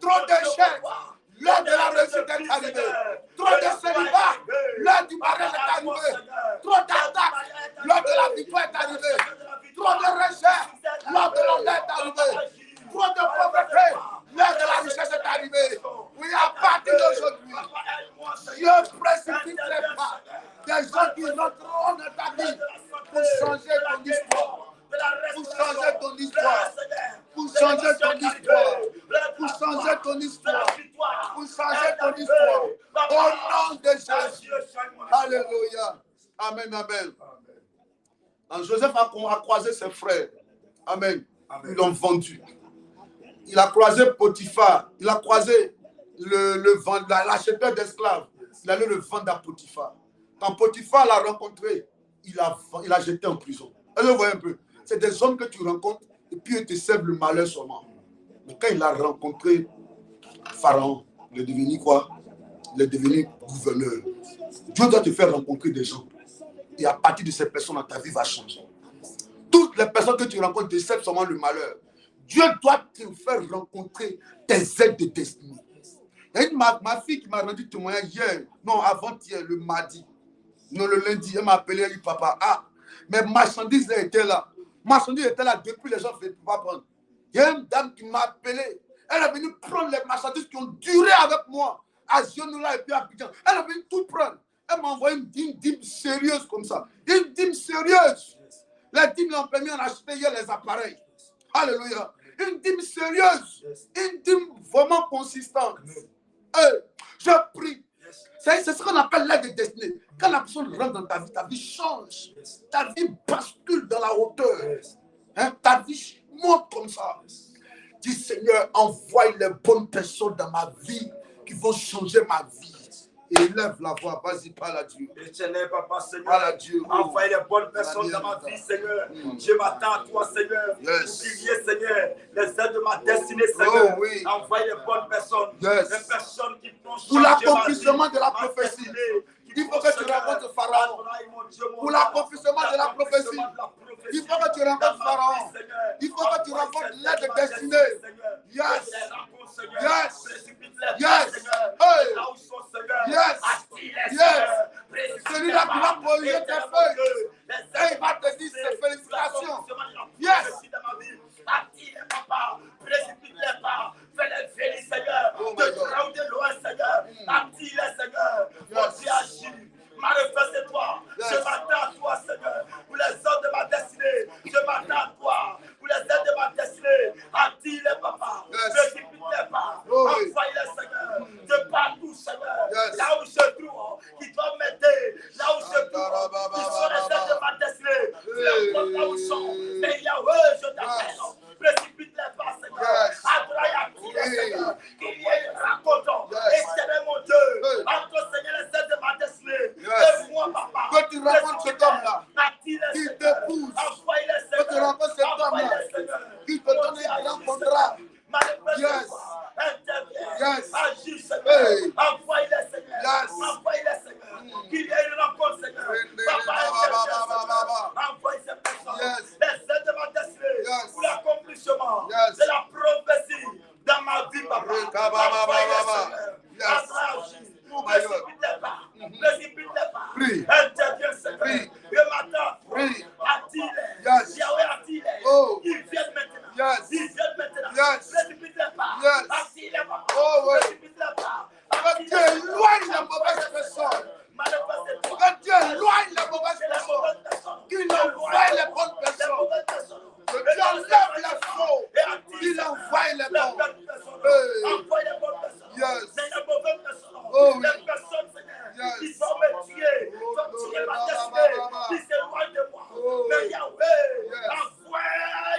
Trop d'échecs, l'heure de la réussite est arrivée. Trop de célibat, l'heure du mariage est arrivée. Trop d'attaques, l'heure de la victoire est arrivée. Trop de rejet, l'heure de l'honneur est arrivée. Trop de pauvreté, l'heure de la richesse est arrivée. Oui, à partir d'aujourd'hui, Dieu précipite les pas des gens qui rentreront dans ta vie pour changer ton histoire. Pour changer ton histoire. Pour changer ton histoire. Pour changer ton histoire. Pour changer ton histoire. Au nom de Jésus. Alléluia. Amen, amen. Quand Joseph a croisé ses frères, amen, ils l'ont vendu. Il a croisé Potiphar. Il a croisé l'acheteur d'esclaves. Il allait le vendre à Potiphar. Quand Potiphar l'a rencontré, il a jeté en prison. Allez, voyez un peu. C'est des hommes que tu rencontres et puis ils te servent le malheur seulement. Mais quand il a rencontré Pharaon, il est devenu quoi? Il est devenu gouverneur. Dieu doit te faire rencontrer des gens. Et à partir de ces personnes, ta vie va changer. Toutes les personnes que tu rencontres te servent seulement le malheur. Dieu doit te faire rencontrer tes aides de destinée. Il y a ma fille qui m'a rendu témoignage hier, non, avant-hier, le mardi, non, le lundi, elle m'a appelé, elle dit, papa, mes marchandises étaient là. Marchandises étaient là depuis les gens ne pouvaient pas prendre. Il y a une dame qui m'a appelé, elle est venue prendre les marchandises qui ont duré avec moi, à Zionoula et puis à Abidjan. Elle est venue tout prendre. Elle m'a envoyé une dîme sérieuse comme ça. Une dîme sérieuse. Les dîmes l'ont permis d'en acheter hier les appareils. Alléluia. Une dîme sérieuse. Une dîme vraiment consistante. Je prie. C'est ce qu'on appelle l'aide de destinée. Quand la personne rentre dans ta vie change. Ta vie bascule dans la hauteur. Ta vie monte comme ça. Dis Seigneur, envoie les bonnes personnes dans ma vie qui vont changer ma vie. Et élève la voix, vas-y, parle à Dieu. Éternel, Papa, Seigneur, Parle à Dieu. envoie les bonnes personnes dans ma vie, Seigneur. Je m'attends à toi, Seigneur. Pour qu'il y ait, Seigneur, les aides de ma destinée, Seigneur. Envoie les bonnes personnes. Les personnes qui vont changer pour l'accomplissement ma vie, de la prophétie. Il faut que tu rencontres Pharaon. Pour l'accomplissement de la prophétie. Il faut que tu rencontres Pharaon. Il faut que tu rencontres l'aide destinée. Yes. Yes. Yes. Hey. Yes. Yes. Celui-là qui va poser tes feuilles. Et il va te dire ses félicitations. Yes. Attire, papa, précipite-les pas, fais-les venir, Seigneur, de grand de loin, Seigneur, attire-les, Seigneur, mon Dieu agit, manifeste-toi, je m'attends à toi, Seigneur, pour les hommes de ma destinée, je m'attends à toi, pour les aides de ma destinée, attire-les, papa, précipite-les pas, envoie-les, Seigneur, de partout, Seigneur, là où je trouve, qui doivent m'aider, là où je trouve, qui sont les aides de ma destinée, là où ils sont, mais Yahweh, je t'appelle. Précipite-les pas, Seigneur. Adonai, Seigneur. Qu'il y ait une rencontre. Éternel, mon Dieu. Entre, Seigneur, les aides de ma destinée. Et moi, papa. Que tu rencontres cet homme-là. Qui t'épouse. Envoie-les, Seigneur. Que tu rencontres cet homme-là. Qui te donne un grand contrat. Yes. Yes. Agis, Seigneur. Envoie-les, Seigneur. Yes. Envoie-les, Seigneur. Qu'il y ait une rencontre, Seigneur. Papa, envoie ces personnes. Les aides de ma destinée. Pour l'accomplissement l'accomplissement Yes. de la prophétie dans ma vie, papa. Yes. Précipite-les pas. Précipite-les pas. Prie. Interviens, Seigneur. Prie. Le matin, Prie. attire-les. Yes. Yahweh, attire-les. Oh. Ils viennent maintenant. Yes. Ils viennent maintenant. Yes. Précipite-les pas. Yes. Attire-les, papa. Oh, oui. Précipite-les pas. Quand Dieu éloigne la mauvaise personne, quand Dieu éloigne la mauvaise personne, qu'il envoie les bonnes personnes, que Dieu enlève les faux, qu'il envoie les bons. Envoie les bonnes personnes. Yes. C'est les mauvaises personnes. Oh, oui. Les personnes, Seigneur, Yes. qui vont me tuer, vont tuer ma destinée, qui s'éloignent de moi. Oh. Mais Yahweh, Yes. envoie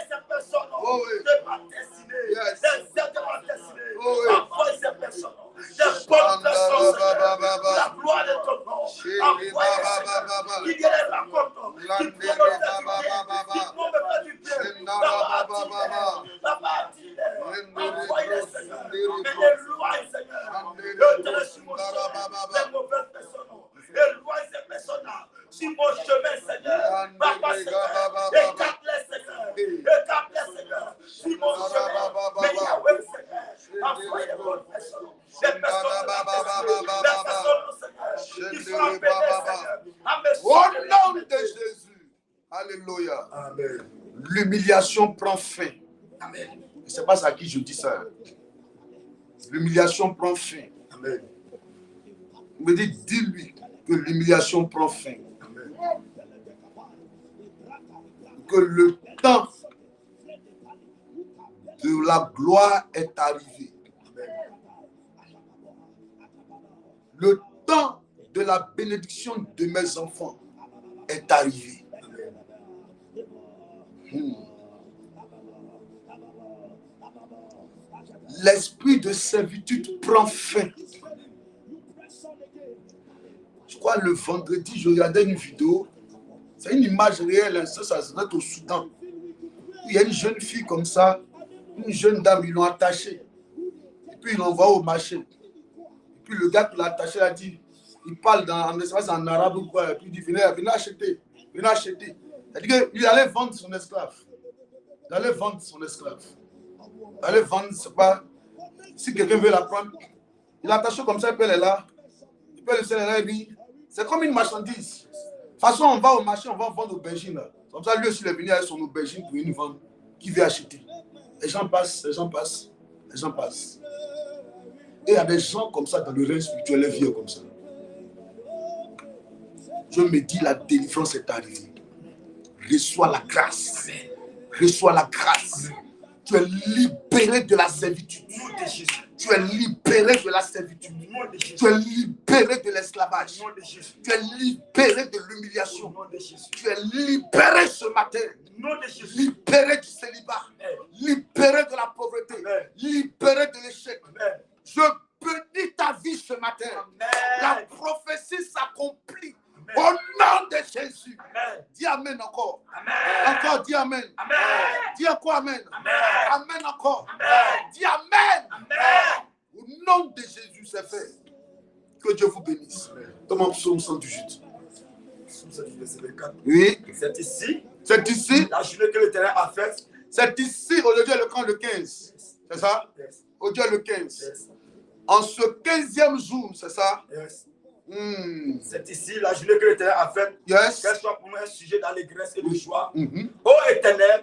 ces personnes Oh, oui. de ma destinée, Yes. des aides de ma destinée. Oh, oui. Envoie ces personnes, des bonnes personnes, Seigneur, pour la gloire de ton nom. Envoie Seigneur, qui viennent les rencontres, qui vont me faire du bien, qui vont me faire du bien. Papa, attire-les. Envoie-les, Seigneur. Éloigne, Seigneur. Éloigne sur mon chemin les mauvaises personnes. Éloigne ces personnes-là sur mon chemin, Seigneur. Papa, Seigneur. Écarte-les, Seigneur. Écarte-les, Seigneur. Sur mon chemin. Mais Yahweh, Seigneur. Envoie les bonnes personnes. Les personnes Seigneur, qui sont appelées, Seigneur, à me Au sauver. nom de Jésus. Alléluia. Amen. L'humiliation prend fin. Amen. C'est pas à qui je dis ça. L'humiliation prend fin. Amen. Il me dit, dis-lui que l'humiliation prend fin. Amen. Que le temps de la gloire est arrivé. Le temps de la bénédiction de mes enfants est arrivé. L'esprit de servitude prend fin. Je crois le vendredi, je regardais une vidéo. C'est une image réelle, hein, ça se note au Soudan. Il y a une jeune fille comme ça, une jeune dame, ils l'ont attachée. Et puis ils l'envoient au marché. Et puis le gars qui l'a attachée a dit, il parle en arabe ou quoi, et puis il dit, venez acheter, venez acheter. C'est-à-dire qu'il allait vendre son esclave. Il allait vendre son esclave. Il allait vendre, c'est pas... Si quelqu'un veut la prendre, il l'attache comme ça, et puis elle est là. Il peut laisser là, et puis, c'est comme une marchandise. De toute façon, on va au marché, on va vendre aubergines. Là. Comme ça, lui aussi, il est venu avec son aubergine pour une vendre. Qui veut acheter? Les gens passent, les gens passent, les gens passent. Et il y a des gens comme ça dans le règne spirituel, les vieux comme ça. Je me dis, la délivrance est arrivée. Reçois la grâce. Reçois la grâce. Tu es libéré de la servitude. Tu es libéré de la servitude. Tu es libéré de l'esclavage. Tu es libéré de l'humiliation. Tu es libéré ce matin. Libéré du célibat. Libéré de la pauvreté. Libéré de l'échec. Je bénis ta vie ce matin. La prophétie s'accomplit. Au nom de Jésus. Amen. Dis Amen encore. Amen. Encore, dis Amen. Amen. Dis encore Amen. Amen. Amen encore. Amen. Dis Amen. Amen. Au nom de Jésus, c'est fait. Que Dieu vous bénisse. Dans psaume 118. Oui. C'est ici. C'est ici. La journée que l'Éternel a faite. C'est ici. Aujourd'hui, le camp le 15. C'est ça? Yes. Aujourd'hui, le 15. Yes. En ce 15e jour, c'est ça? Yes. C'est ici la journée que l'Éternel a faite. Yes. Qu'elle soit pour nous un sujet d'allégresse et de joie. Mm-hmm. Ô Éternel,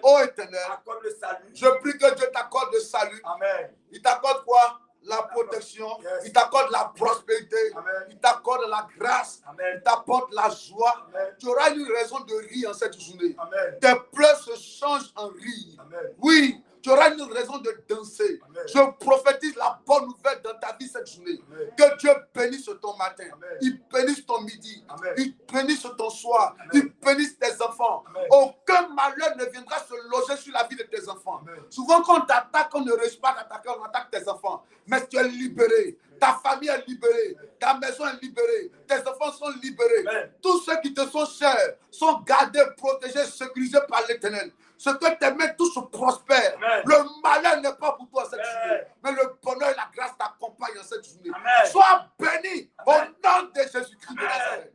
accorde le salut. Je prie que Dieu t'accorde le salut. Amen. Il t'accorde quoi? La protection. Yes. Il t'accorde la prospérité. Amen. Il t'accorde la grâce. Amen. Il t'apporte la joie. Amen. Tu auras une raison de rire en cette journée. Amen. Tes pleurs se changent en rire. Amen. Oui. Tu auras une raison de danser. Amen. Je prophétise la bonne nouvelle dans ta vie cette journée. Amen. Que Dieu bénisse ton matin. Amen. Il bénisse ton midi. Amen. Il bénisse ton soir. Amen. Il bénisse tes enfants. Amen. Aucun malheur ne viendra se loger sur la vie de tes enfants. Amen. Souvent, quand on t'attaque, on ne réussit pas à t'attaquer, on attaque tes enfants. Mais tu es libéré. Ta famille est libérée. Ta maison est libérée. Tes enfants sont libérés. Amen. Tous ceux qui te sont chers sont gardés, protégés, sécurisés par l'Éternel. Ce que tes mains tous prospèrent. Amen. Le malheur n'est pas pour toi cette Amen. journée. Mais le bonheur et la grâce t'accompagnent en cette journée. Amen. Sois béni Amen. au nom de Jésus-Christ de Nazareth.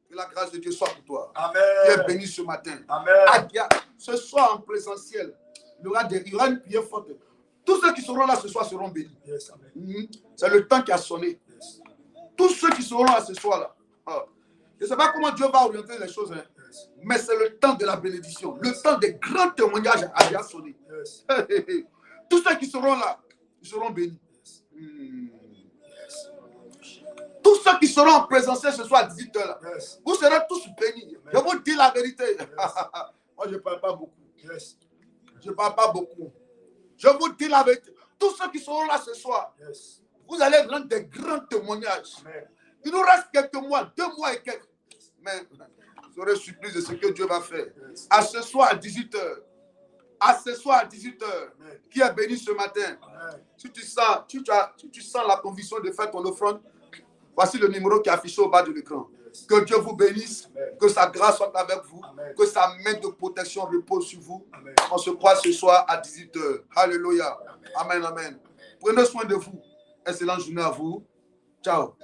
Que la grâce de Dieu soit pour toi. Amen. Tu es béni ce matin. Amen. Adia, ce soir en présentiel, il y aura une prière forte. Tous ceux qui seront là ce soir seront bénis. Yes, amen. C'est le temps qui a sonné. Yes. Tous ceux qui seront là ce soir-là. Je ne sais pas comment Dieu va orienter les choses, hein, Yes. mais c'est le temps de la bénédiction. Le temps des grands témoignages a déjà sonné. Yes. Tous ceux qui seront là, ils seront bénis. Yes. Tous ceux qui seront en présentiel ce soir à 18h, là, Yes. vous serez tous bénis. Je vous dis la vérité. Moi, je ne parle pas beaucoup. Yes. Je ne parle pas beaucoup. Je vous dis la vérité. Tous ceux qui seront là ce soir, Yes. vous allez rendre des grands témoignages. Amen. Il nous reste quelques mois, 2 mois et quelques. Mais vous serez surpris de ce que Dieu va faire. Yes. À ce soir à 18h. À ce soir à 18h. Amen. Qui est béni ce matin? Amen. Si tu sens la conviction de faire ton offrande, voici le numéro qui est affiché au bas de l'écran. Yes. Que Dieu vous bénisse. Amen. Que sa grâce soit avec vous. Amen. Que sa main de protection repose sur vous. Amen. On se croit ce soir à 18h. Alléluia. Amen. Amen, amen. Prenez soin de vous. Excellente journée à vous. Ciao.